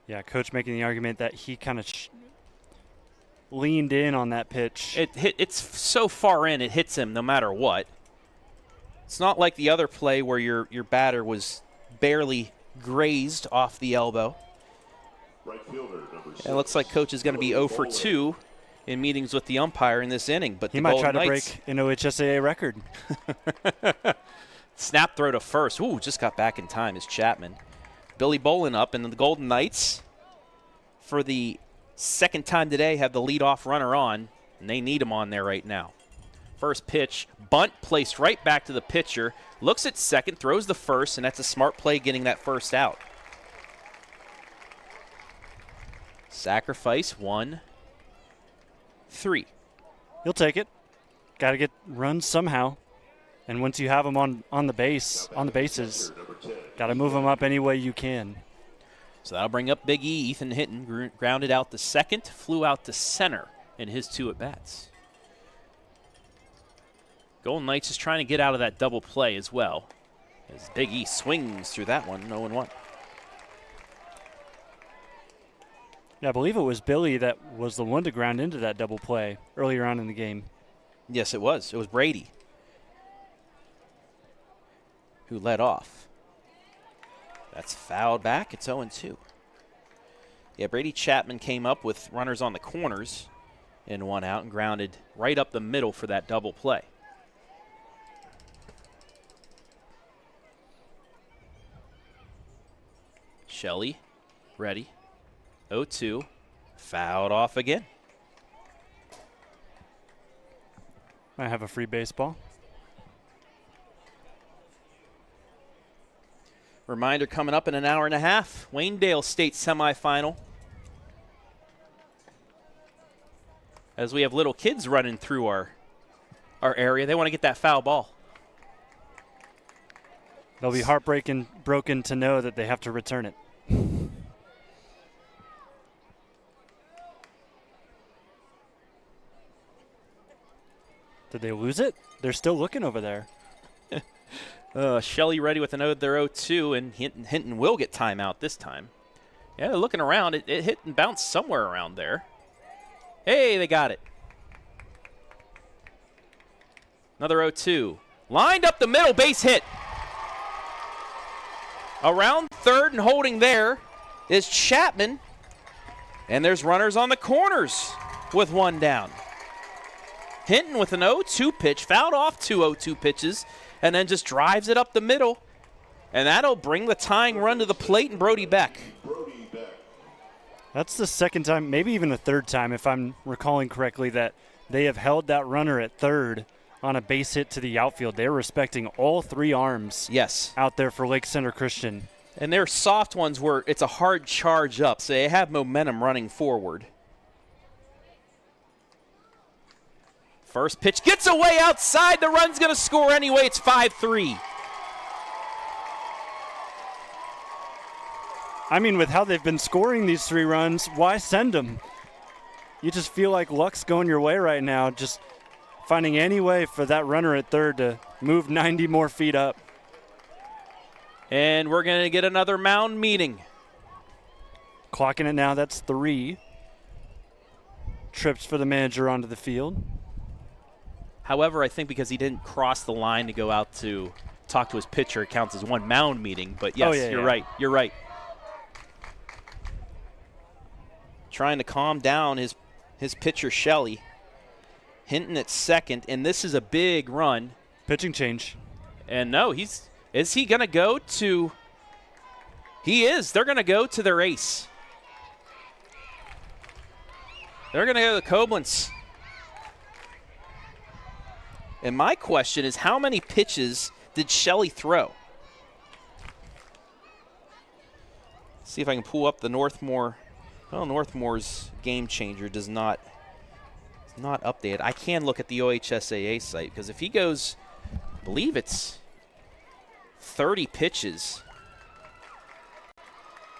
yeah, coach making the argument that he kind of leaned in on that pitch. It's so far in, it hits him no matter what. It's not like the other play where your batter was barely grazed off the elbow. Right fielder, number 6. It looks like coach is going to be 0 for 2 in meetings with the umpire in this inning. But he the might Golden try to Knights, break an OHSAA record. Snap throw to first. Ooh, just got back in time is Chapman. Billy Bowlin up, and then the Golden Knights, for the second time today, have the leadoff runner on, and they need him on there right now. First pitch, bunt placed right back to the pitcher. Looks at second, throws the first, and that's a smart play getting that first out. Sacrifice 1-3. He'll take it. Got to get runs somehow. And once you have him on the bases, got to move him up any way you can. So that'll bring up Big E. Ethan Hinton grounded out to second, flew out to center in his 2 at-bats. Golden Knights is trying to get out of that double play as well, as Big E swings through that one, 0-1. Yeah, I believe it was Billy that was the one to ground into that double play earlier on in the game. Yes, it was. It was Brady who led off. That's fouled back. It's 0-2. Yeah, Brady Chapman came up with runners on the corners in 1 out and grounded right up the middle for that double play. Shelley, ready. 0-2, fouled off again. Might have a free baseball. Reminder coming up in an hour and a half, Waynedale State semifinal. As we have little kids running through our area, they want to get that foul ball. They'll be broken to know that they have to return it. Did they lose it? They're still looking over there. Shelley ready with their 0-2, and Hinton will get timeout this time. Yeah, they're looking around. It hit and bounced somewhere around there. Hey, they got it. Another 0-2. Lined up the middle, base hit. Around third and holding there is Chapman. And there's runners on the corners with 1 down. Hinton with an 0-2 pitch, fouled off 2 0-2 pitches, and then just drives it up the middle. And that'll bring the tying run to the plate and Brody Beck. That's the second time, maybe even the third time, if I'm recalling correctly, that they have held that runner at third on a base hit to the outfield. They're respecting all three arms out there for Lake Center Christian. And they're soft ones where it's a hard charge up, so they have momentum running forward. First pitch gets away outside. The run's going to score anyway. It's 5-3. I mean, with how they've been scoring these 3 runs, why send them? You just feel like luck's going your way right now, just finding any way for that runner at third to move 90 more feet up. And we're going to get another mound meeting. Clocking it now, that's 3 trips for the manager onto the field. However, I think because he didn't cross the line to go out to talk to his pitcher, it counts as 1 mound meeting. But yes, you're right. You're right. Trying to calm down his pitcher, Shelley. Hinton at second, and this is a big run. Pitching change. And no, is he going to go to – he is. They're going to go to their ace. They're going to go to Koblenz. And my question is, how many pitches did Shelley throw? Let's see if I can pull up the Northmor. Well, Northmor's game changer is not updated. I can look at the OHSAA site because if he goes, I believe it's 30 pitches.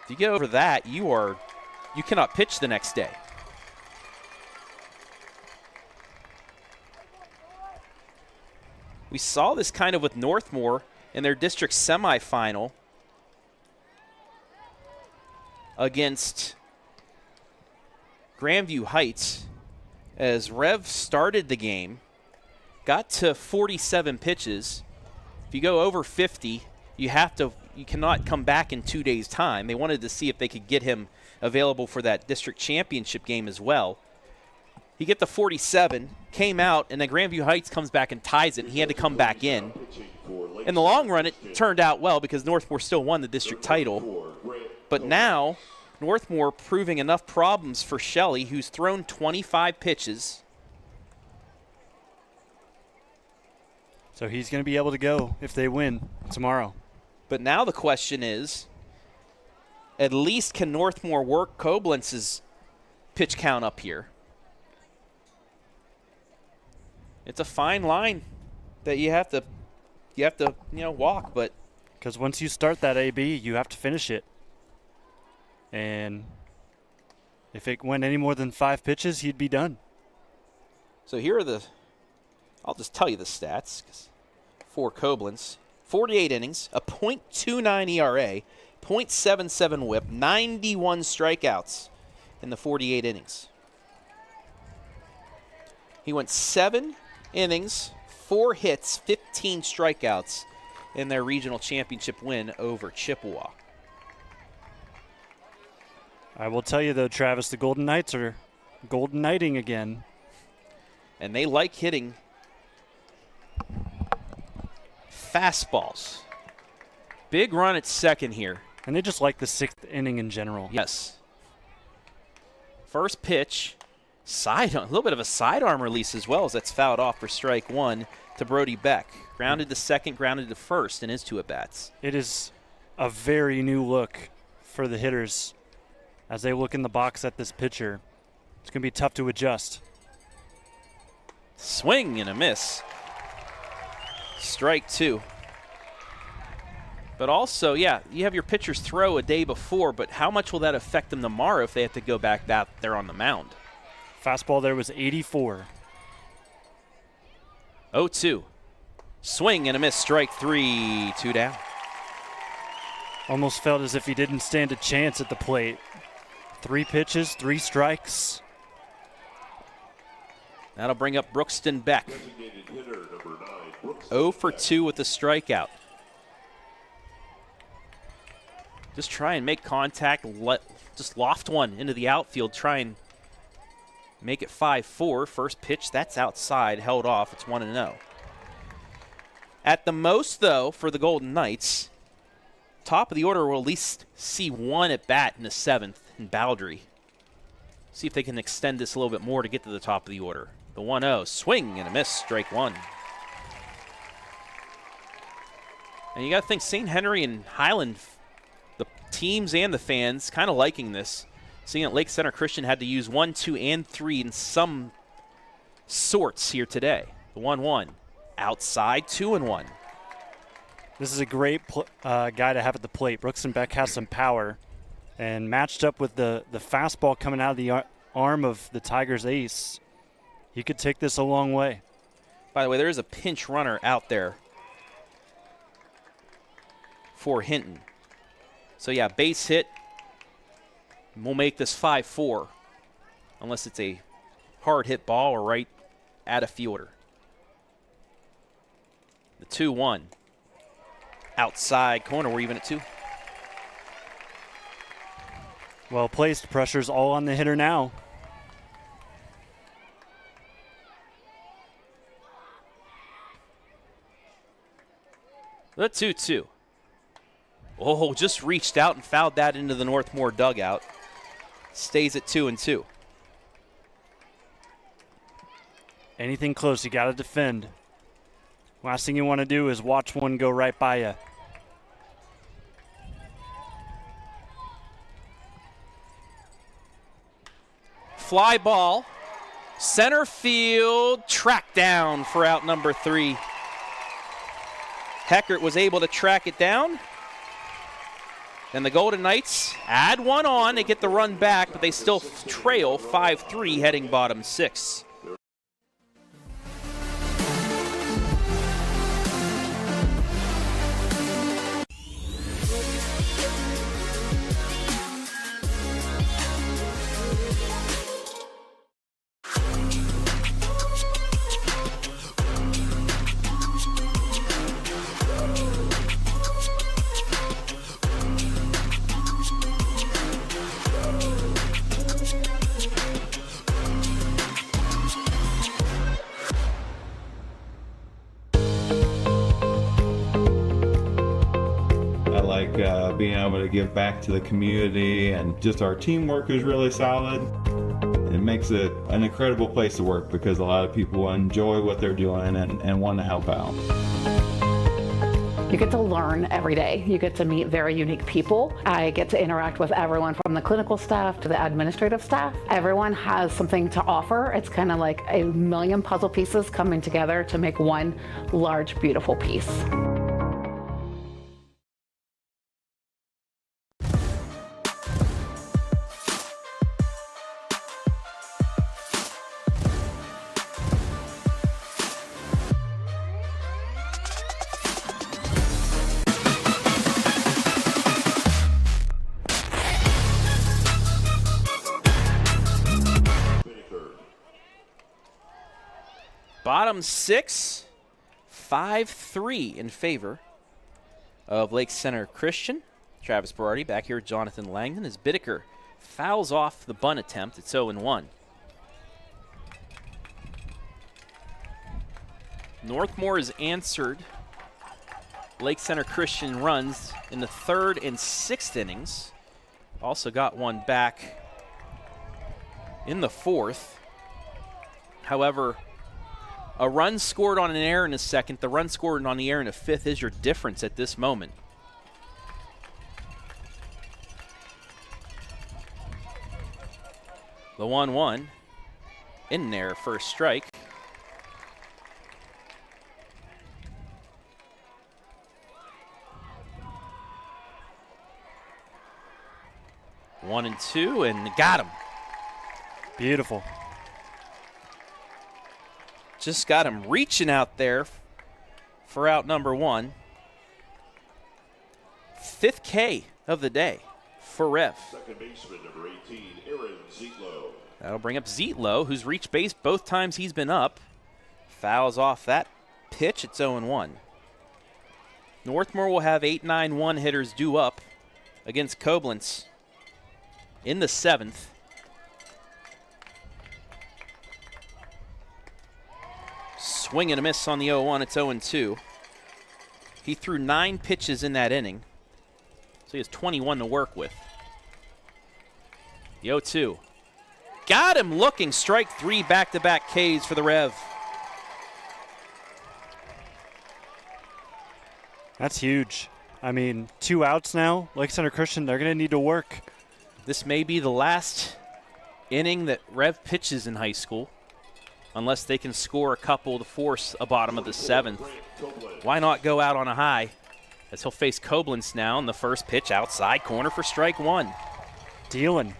If you get over that, you cannot pitch the next day. We saw this kind of with Northmor in their district semifinal against Grandview Heights as Rev started the game, got to 47 pitches. If you go over 50, you cannot come back in 2 days' time. They wanted to see if they could get him available for that district championship game as well. He get the 47, came out, and then Grandview Heights comes back and ties it, and he had to come back in. In the long run, it turned out well because Northmor still won the district title. But now, Northmor proving enough problems for Shelley, who's thrown 25 pitches. So he's going to be able to go if they win tomorrow. But now the question is, at least can Northmor work Koblenz's pitch count up here? It's a fine line that you have to walk, but because once you start that AB, you have to finish it. And if it went any more than 5 pitches, he'd be done. So here are I'll just tell you the stats for Koblenz. 48 innings, a .29 ERA, .77 whip, 91 strikeouts in the 48 innings. He went 7 innings, 4 hits, 15 strikeouts in their regional championship win over Chippewa. I will tell you, though, Travis, the Golden Knights are golden knighting again. And they like hitting fastballs. Big run at second here. And they just like the 6th inning in general. Yes. First pitch. A little bit of a sidearm release as well as that's fouled off for strike 1 to Brody Beck. Grounded to second, grounded to first in his 2 at-bats. It is a very new look for the hitters as they look in the box at this pitcher. It's going to be tough to adjust. Swing and a miss. Strike 2. But also, yeah, you have your pitchers throw a day before, but how much will that affect them tomorrow if they have to go back out there on the mound? Fastball there was 84. 0-2. Swing and a miss. Strike 3. 2 down. Almost felt as if he didn't stand a chance at the plate. 3 pitches, 3 strikes. That'll bring up Brookston Beck. 0 for 2 with the strikeout. Just try and make contact. Just loft one into the outfield. Try and make it 5-4. First pitch, that's outside. Held off. It's 1-0. At the most, though, for the Golden Knights, top of the order will at least see 1 at bat in the 7th in Baldry. See if they can extend this a little bit more to get to the top of the order. The 1-0, swing and a miss, strike one. And you got to think St. Henry and Highland, the teams and the fans, kind of liking this. Seeing that Lake Center Christian had to use 1, 2, and 3 in some sorts here today. The 1-1, outside, 2-1. This is a great guy to have at the plate. Brooks and Beck has some power, and matched up with the fastball coming out of the arm of the Tigers ace, he could take this a long way. By the way, there is a pinch runner out there for Hinton. So yeah, base hit. We'll make this 5-4, unless it's a hard hit ball or right at a fielder. The 2-1. Outside corner, we're even at 2. Well placed, pressure's all on the hitter now. The 2-2. Oh, just reached out and fouled that into the Northmor dugout. Stays at 2-2. Anything close, you got to defend. Last thing you want to do is watch one go right by you. Fly ball, center field, track down for out number 3. Heckert was able to track it down. And the Golden Knights add one on. They get the run back, but they still trail 5-3 heading bottom 6. Being able to give back to the community, and just our teamwork is really solid. It makes it an incredible place to work because a lot of people enjoy what they're doing and want to help out. You get to learn every day. You get to meet very unique people. I get to interact with everyone from the clinical staff to the administrative staff. Everyone has something to offer. It's kind of like a million puzzle pieces coming together to make one large, beautiful piece. Bottom 6, 5-3 in favor of Lake Center Christian. Travis Berardi back here, Jonathan Langdon, as Bittaker fouls off the bunt attempt. It's 0-1. Northmor has answered Lake Center Christian runs in the 3rd and 6th innings. Also got one back in the 4th. However, a run scored on an error in the 2nd, the run scored on the error in the 5th is your difference at this moment. The 1-1 in there, first strike. One and 2, and got him. Beautiful. Just got him reaching out there for out number 1. 5th K of the day for Rev. Second baseman, number 18, Aaron Zietlow. That'll bring up Zietlow, who's reached base both times he's been up. Fouls off that pitch. It's 0-1. Northmor will have 8-9-1 hitters due up against Koblenz in the 7th. Swing and a miss on the 0-1. It's 0-2. He threw 9 pitches in that inning, so he has 21 to work with. The 0-2. got him looking. Strike 3, back-to-back Ks for the Rev. That's huge. I mean, 2 outs now. Lake Center Christian, they're going to need to work. This may be the last inning that Rev pitches in high school, unless they can score a couple to force a bottom of the 7th. Why not go out on a high, as he'll face Koblenz now in the first pitch, outside corner for strike 1. Dealing.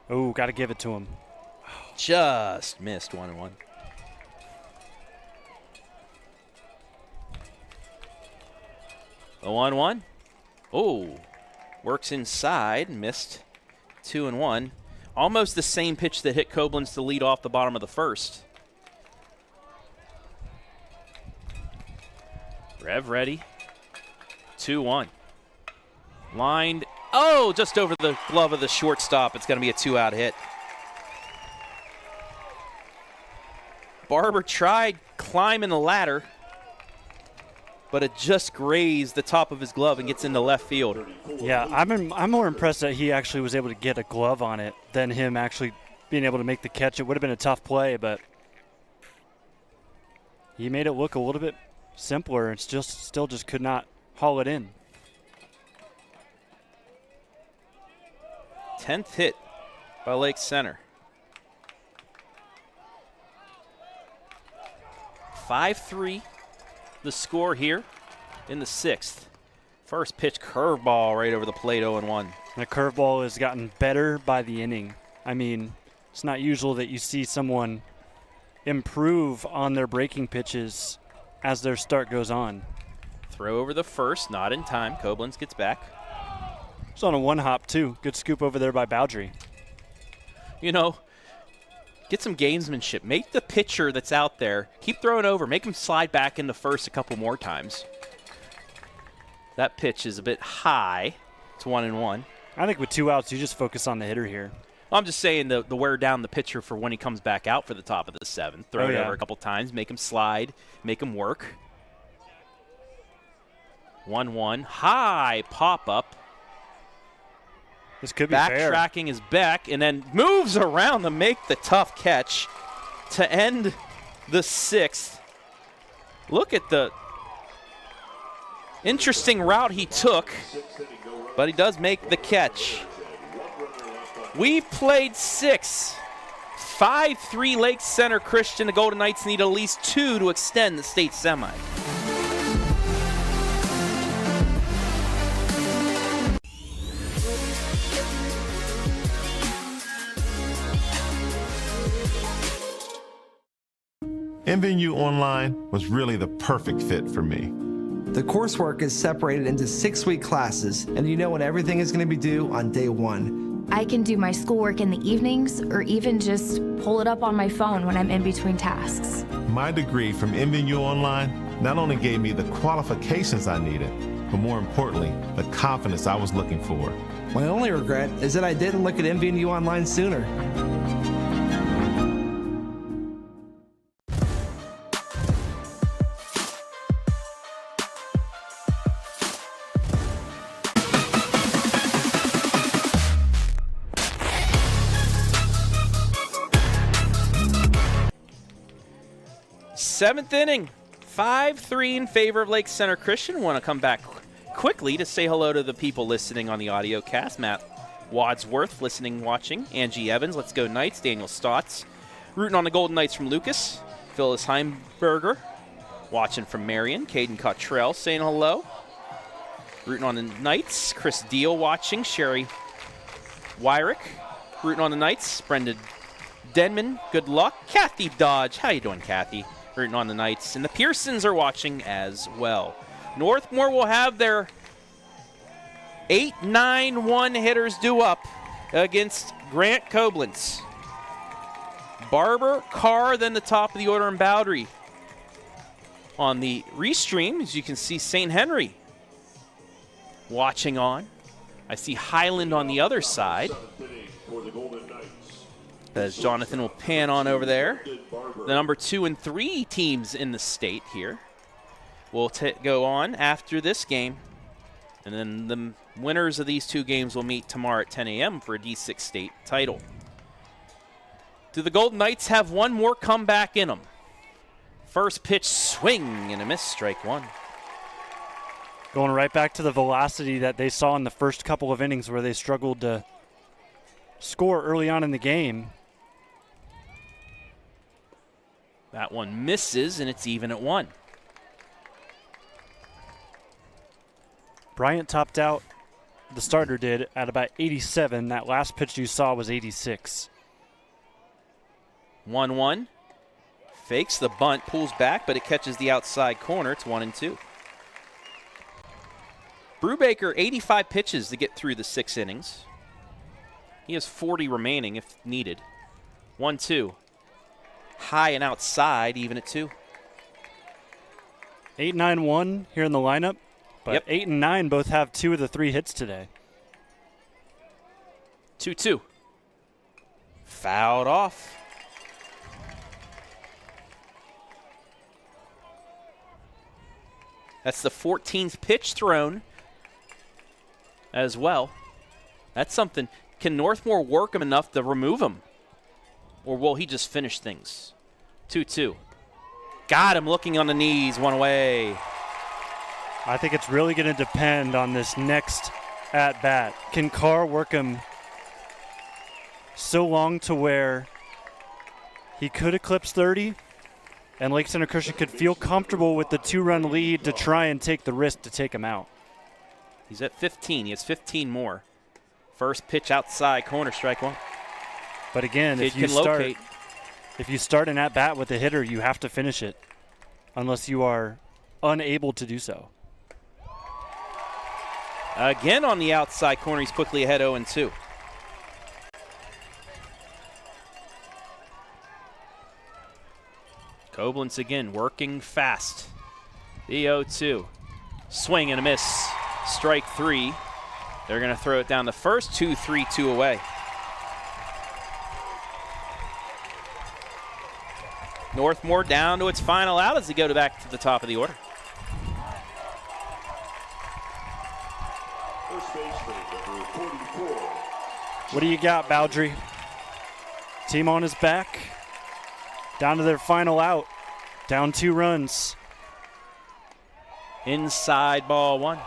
Oh, got to give it to him. Just missed 1-1. The 1-1. Oh, works inside, missed 2-1. Almost the same pitch that hit Koblenz to lead off the bottom of the first. Rev ready. 2-1. Lined. Oh, just over the glove of the shortstop. It's going to be a 2-out hit. Barber tried climbing the ladder, but it just grazed the top of his glove and gets into left field. Yeah, I'm more impressed that he actually was able to get a glove on it than him actually being able to make the catch. It would have been a tough play, but he made it look a little bit simpler and still just could not haul it in. 10th hit by Lake Center. 5-3 the score here in the 6th. First pitch curveball right over the plate, 0-1. The curveball has gotten better by the inning. I mean, it's not usual that you see someone improve on their breaking pitches as their start goes on. Throw over the first, not in time. Koblenz gets back. It's on a 1-hop, too. Good scoop over there by Bowdry. You know, get some gamesmanship. Make the pitcher that's out there, keep throwing over. Make him slide back into first a couple more times. That pitch is a bit high. It's 1-1. I think with 2 outs, you just focus on the hitter here. I'm just saying the wear down the pitcher for when he comes back out for the top of the 7th. Throw it over a couple times, make him slide, make him work. 1-1. High pop-up. This could be fair. Backtracking is back and then moves around to make the tough catch to end the 6th. Look at the interesting route he took, but he does make the catch. We've played 6. 5-3 Lake Center Christian. The Golden Knights need at least 2 to extend the state semi. MVNU Online was really the perfect fit for me. The coursework is separated into 6-week classes, and you know when everything is going to be due on day 1. I can do my schoolwork in the evenings or even just pull it up on my phone when I'm in between tasks. My degree from MVNU Online not only gave me the qualifications I needed, but more importantly, the confidence I was looking for. My only regret is that I didn't look at MVNU Online sooner. Seventh inning, 5-3 in favor of Lake Center Christian. Want to come back quickly to say hello to the people listening on the audio cast. Matt Wadsworth listening, watching. Angie Evans, Let's Go Knights. Daniel Stotts, rooting on the Golden Knights from Lucas. Phyllis Heimberger, watching from Marion. Caden Cottrell saying hello. Rooting on the Knights. Chris Deal watching. Sherry Wyrick, rooting on the Knights. Brenda Denman, good luck. Kathy Dodge, how you doing, Kathy? Rooting on the Knights. And the Pearsons are watching as well. Northmor will have their 8-9-1 hitters due up against Grant Koblenz. Barber, Carr, then the top of the order in Bowdry. On the restream, as you can see, St. Henry watching on. I see Highland on the other side, as Jonathan will pan on over there. The number 2 and 3 teams in the state here will go on after this game And then the winners of these two games will meet tomorrow at 10 a.m. for a D6 state title. Do the Golden Knights have one more comeback in them? First pitch, swing and a miss, strike one. Going right back to the velocity that they saw in the first couple of innings where they struggled to score early on in the game. That one misses, and it's even at 1. Bryant topped out, the starter did, at about 87. That last pitch you saw was 86. 1-1. Fakes the bunt, pulls back, but it catches the outside corner. It's 1-2. Brubaker, 85 pitches to get through the 6 innings. He has 40 remaining if needed. 1-2. High and outside, even at 2. 8-9-1 here in the lineup, but Yep. 8 and 9 both have 2 of the 3 hits today. 2-2. Fouled off. That's the 14th pitch thrown as well. That's something. Can Northmor work him enough to remove him? Or will he just finish things? 2-2. Got him looking on the knees, one away. I think it's really going to depend on this next at-bat. Can Carr work him so long to where he could eclipse 30 and Lake Center Christian could feel comfortable with the 2-run lead to try and take the risk to take him out? He's at 15. He has 15 more. First pitch outside, corner, strike one. But again, Kid if you start an at-bat with a hitter, you have to finish it unless you are unable to do so. Again on the outside corner, he's quickly ahead 0-2. Koblenz again working fast. The 0-2. Swing and a miss. Strike 3. They're going to throw it down the first. 2-3-2 away. Northmor down to its final out as they go back to the top of the order. First baseman, number 44. What do you got, Bowdry? Team on his back. Down to their final out. Down 2 runs. Inside ball 1.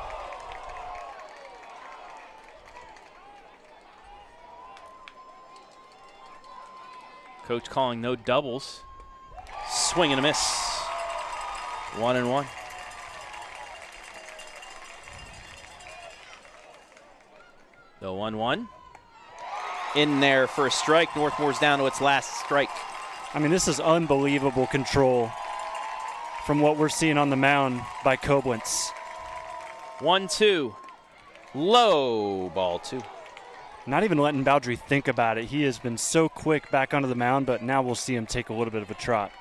Coach calling no doubles. Swing and a miss. 1-1. The 1-1. In there for a strike. Northmore's down to its last strike. I mean, this is unbelievable control from what we're seeing on the mound by Koblenz. 1-2. Low ball 2. Not even letting Bowdry think about it. He has been so quick back onto the mound, but now we'll see him take a little bit of a trot.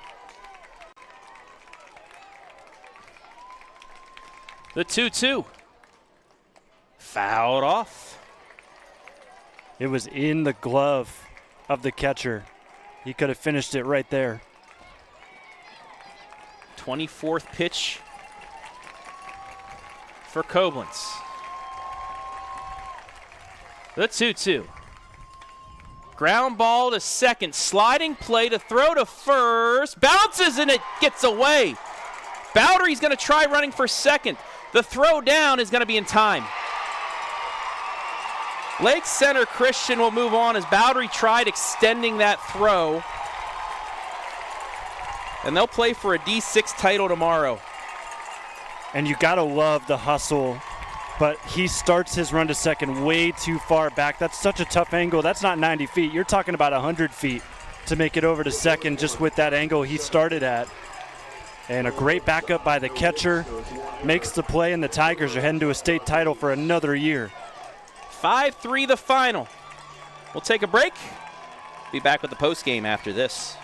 The 2-2. Fouled off. It was in the glove of the catcher. He could have finished it right there. 24th pitch for Koblenz. The 2-2. Ground ball to second. Sliding play to throw to first. Bounces and it gets away. Bowdry's going to try running for second. The throw down is going to be in time. Lake Center Christian will move on as Bowdry tried extending that throw. And they'll play for a D6 title tomorrow. And you got to love the hustle, but he starts his run to second way too far back. That's such a tough angle. That's not 90 feet. You're talking about 100 feet to make it over to second just with that angle he started at. And a great backup by the catcher makes the play, and the Tigers are heading to a state title for another year. 5-3 the final. We'll take a break. Be back with the postgame after this.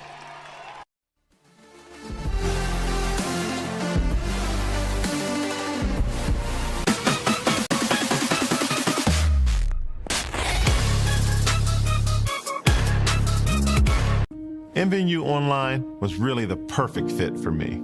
mvnu Online was really the perfect fit for me.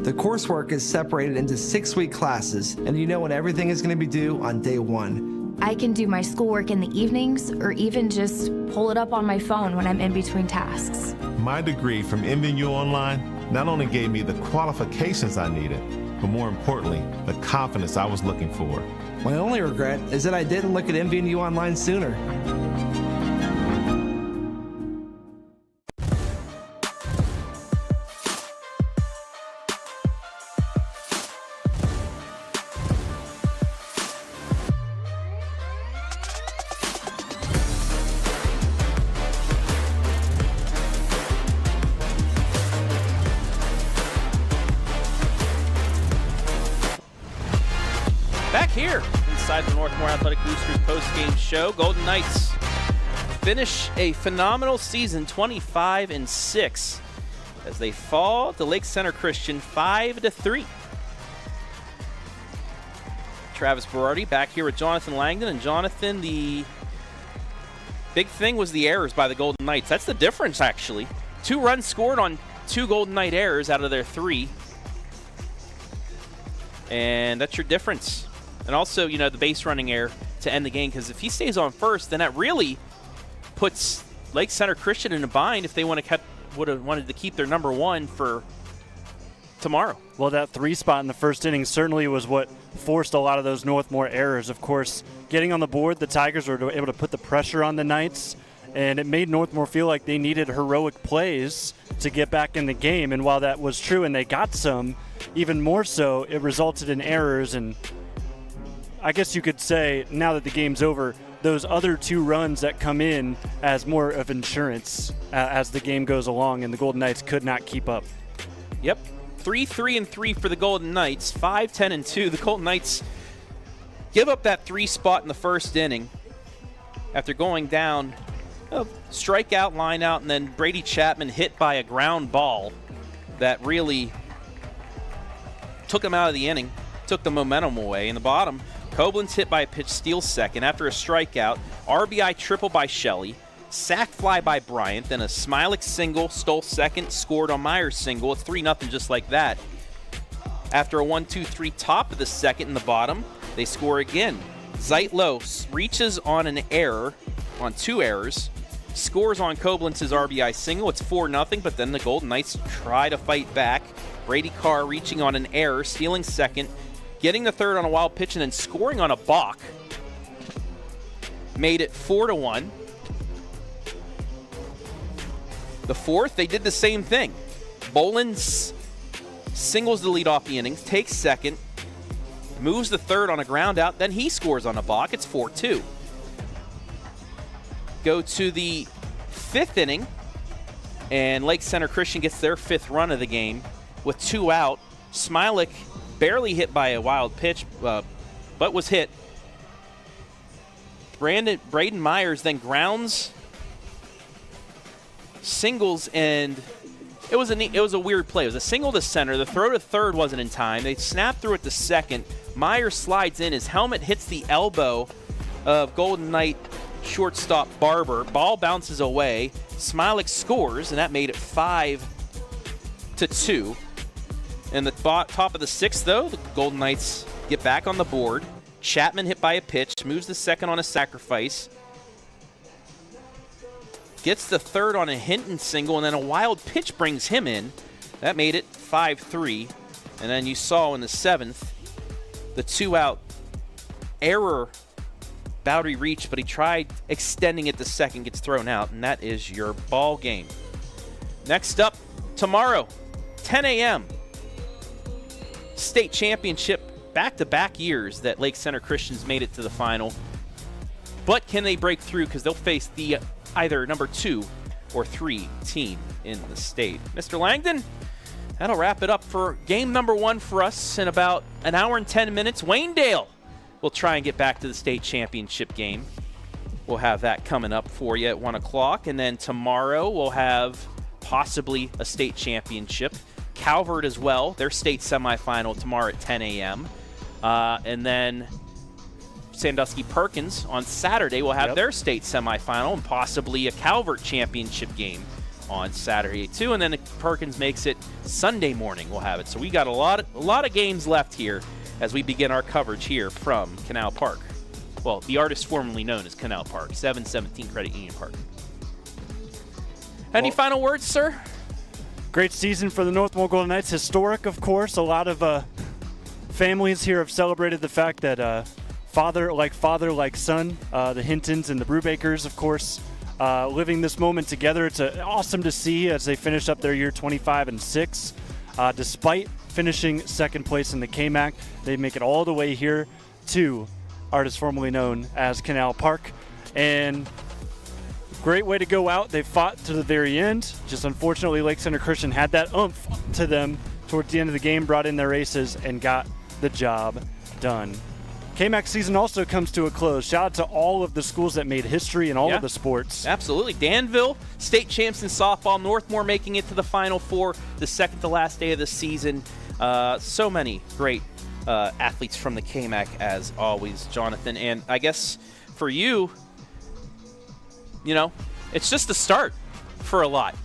The coursework is separated into 6-week classes, and you know when everything is going to be due on day 1. I can do my schoolwork in the evenings or even just pull it up on my phone when I'm in between tasks. My degree from mvnu Online not only gave me the qualifications I needed, but more importantly, the confidence I was looking for. My only regret is that I didn't look at mvnu Online sooner. Back here inside the Northmor Athletic Boosters post-game show, Golden Knights finish a phenomenal season, 25-6, as they fall to Lake Center Christian 5-3. Travis Berardi back here with Jonathan Langdon, and Jonathan, the big thing was the errors by the Golden Knights. That's the difference, actually. 2 runs scored on 2 Golden Knight errors out of their 3. And that's your difference. And also, you know, the base running error to end the game, because if he stays on first, then that really puts Lake Center Christian in a bind if they would have wanted to keep their number 1 for tomorrow. Well, that 3 spot in the first inning certainly was what forced a lot of those Northmor errors. Of course, getting on the board, the Tigers were able to put the pressure on the Knights, and it made Northmor feel like they needed heroic plays to get back in the game. And while that was true and they got some, even more so, it resulted in errors. And I guess you could say, now that the game's over, those other 2 runs that come in as more of insurance as the game goes along, and the Golden Knights could not keep up. Yep. 3-3-3 for the Golden Knights, 5-10-2. The Golden Knights give up that 3 spot in the first inning after going down, strikeout, line out, and then Brady Chapman hit by a ground ball that really took him out of the inning, took the momentum away. In the bottom, Koblenz hit by a pitch, steals second after a strikeout, RBI triple by Shelley, sac fly by Bryant, then a Smilik single, stole second, scored on Myers' single. It's 3-0 just like that. After a 1-2-3 top of the second in the bottom, they score again. Zeitlo reaches on an error, on 2 errors, scores on Koblenz's RBI single. It's 4-0, but then the Golden Knights try to fight back. Brady Carr reaching on an error, stealing second, getting the third on a wild pitch, and then scoring on a balk. Made it 4-1. The fourth, they did the same thing. Bowlin singles the lead off the innings, takes second, moves the third on a ground out, then he scores on a balk. It's 4-2. Go to the 5th inning, and Lake Center Christian gets their 5th run of the game with 2 out. Smilik barely hit by a wild pitch, but was hit. Braden Myers then grounds, singles, and it was a weird play. It was a single to center. The throw to third wasn't in time. They snapped through it to second. Myers slides in. His helmet hits the elbow of Golden Knight shortstop Barber. Ball bounces away. Smilik scores, and that made it 5-2. In the top of the 6th, though, the Golden Knights get back on the board. Chapman hit by a pitch, moves the second on a sacrifice, gets the third on a Hinton single, and then a wild pitch brings him in. That made it 5-3. And then you saw in the 7th, the 2-out error. Bowdery reached, but he tried extending it to second, gets thrown out, and that is your ball game. Next up, tomorrow, 10 a.m., state championship, back-to-back years that Lake Center Christians made it to the final. But can they break through, because they'll face the either number 2 or 3 team in the state. Mr. Langdon, that'll wrap it up for game number 1 for us in about an hour and 10 minutes. Waynedale will try and get back to the state championship game. We'll have that coming up for you at 1 o'clock. And then tomorrow we'll have possibly a state championship. Calvert as well, their state semifinal tomorrow at 10 a.m. And then Sandusky Perkins on Saturday will have their state semifinal and possibly a Calvert championship game on Saturday too, and then if Perkins makes it Sunday morning, we'll have it. So we got a lot of games left here as we begin our coverage here from Canal Park. Well, the artist formerly known as Canal Park, 717 Credit Union Park. Any final words, sir? Great season for the Northmor Golden Knights. Historic, of course. A lot of families here have celebrated the fact that father like son, the Hintons and the Brubakers, of course, living this moment together. It's awesome to see as they finish up their year 25-6. Despite finishing second place in the KMAC, they make it all the way here to artist formerly known as Canal Park. And great way to go out. They fought to the very end. Just unfortunately, Lake Center Christian had that oomph to them towards the end of the game, brought in their aces, and got the job done. KMAC season also comes to a close. Shout out to all of the schools that made history in all of the sports. Absolutely. Danville, state champs in softball. Northmor making it to the Final Four, the second to last day of the season. So many great athletes from the KMAC, as always, Jonathan. And I guess for you, it's just the start for a lot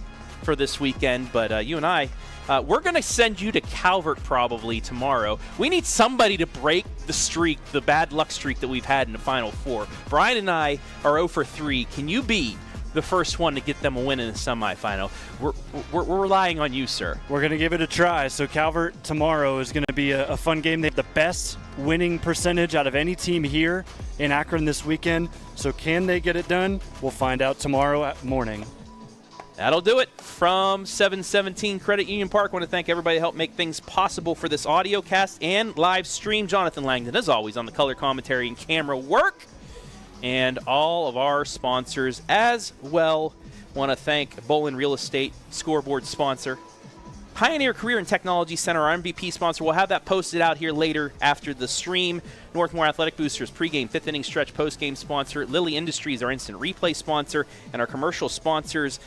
for this weekend. But you and I, we're going to send you to Calvert probably tomorrow. We need somebody to break the streak, the bad luck streak that we've had in the Final Four. Brian and I are 0 for 3. Can you be the first one to get them a win in the semifinal? We're relying on you, sir. We're going to give it a try. So Calvert tomorrow is going to be a fun game. They have the best winning percentage out of any team here in Akron this weekend. So can they get it done? We'll find out tomorrow morning. That'll do it from 717 Credit Union Park. I want to thank everybody that helped make things possible for this audio cast and live stream. Jonathan Langdon, as always, on the color commentary and camera work. And all of our sponsors as well. Want to thank Bowlin Real Estate, scoreboard sponsor. Pioneer Career and Technology Center, our MVP sponsor. We'll have that posted out here later after the stream. Northmore Athletic Boosters, pregame, fifth inning stretch, postgame sponsor. Lilly Industries, our instant replay sponsor. And our commercial sponsors,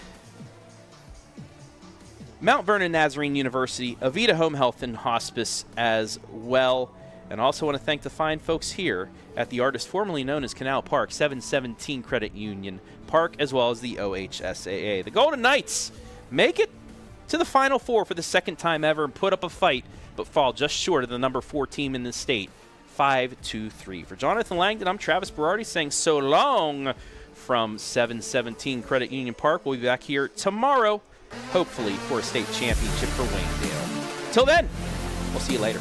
Mount Vernon Nazarene University, Avita Home Health and Hospice as well. And also want to thank the fine folks here at the artist formerly known as Canal Park, 717 Credit Union Park, as well as the OHSAA. The Golden Knights make it to the Final Four for the second time ever and put up a fight, but fall just short of the number 4 team in the state, 5-2-3. For Jonathan Langdon, I'm Travis Berardi saying so long from 717 Credit Union Park. We'll be back here tomorrow, hopefully for a state championship for Wayndale. Till then, we'll see you later.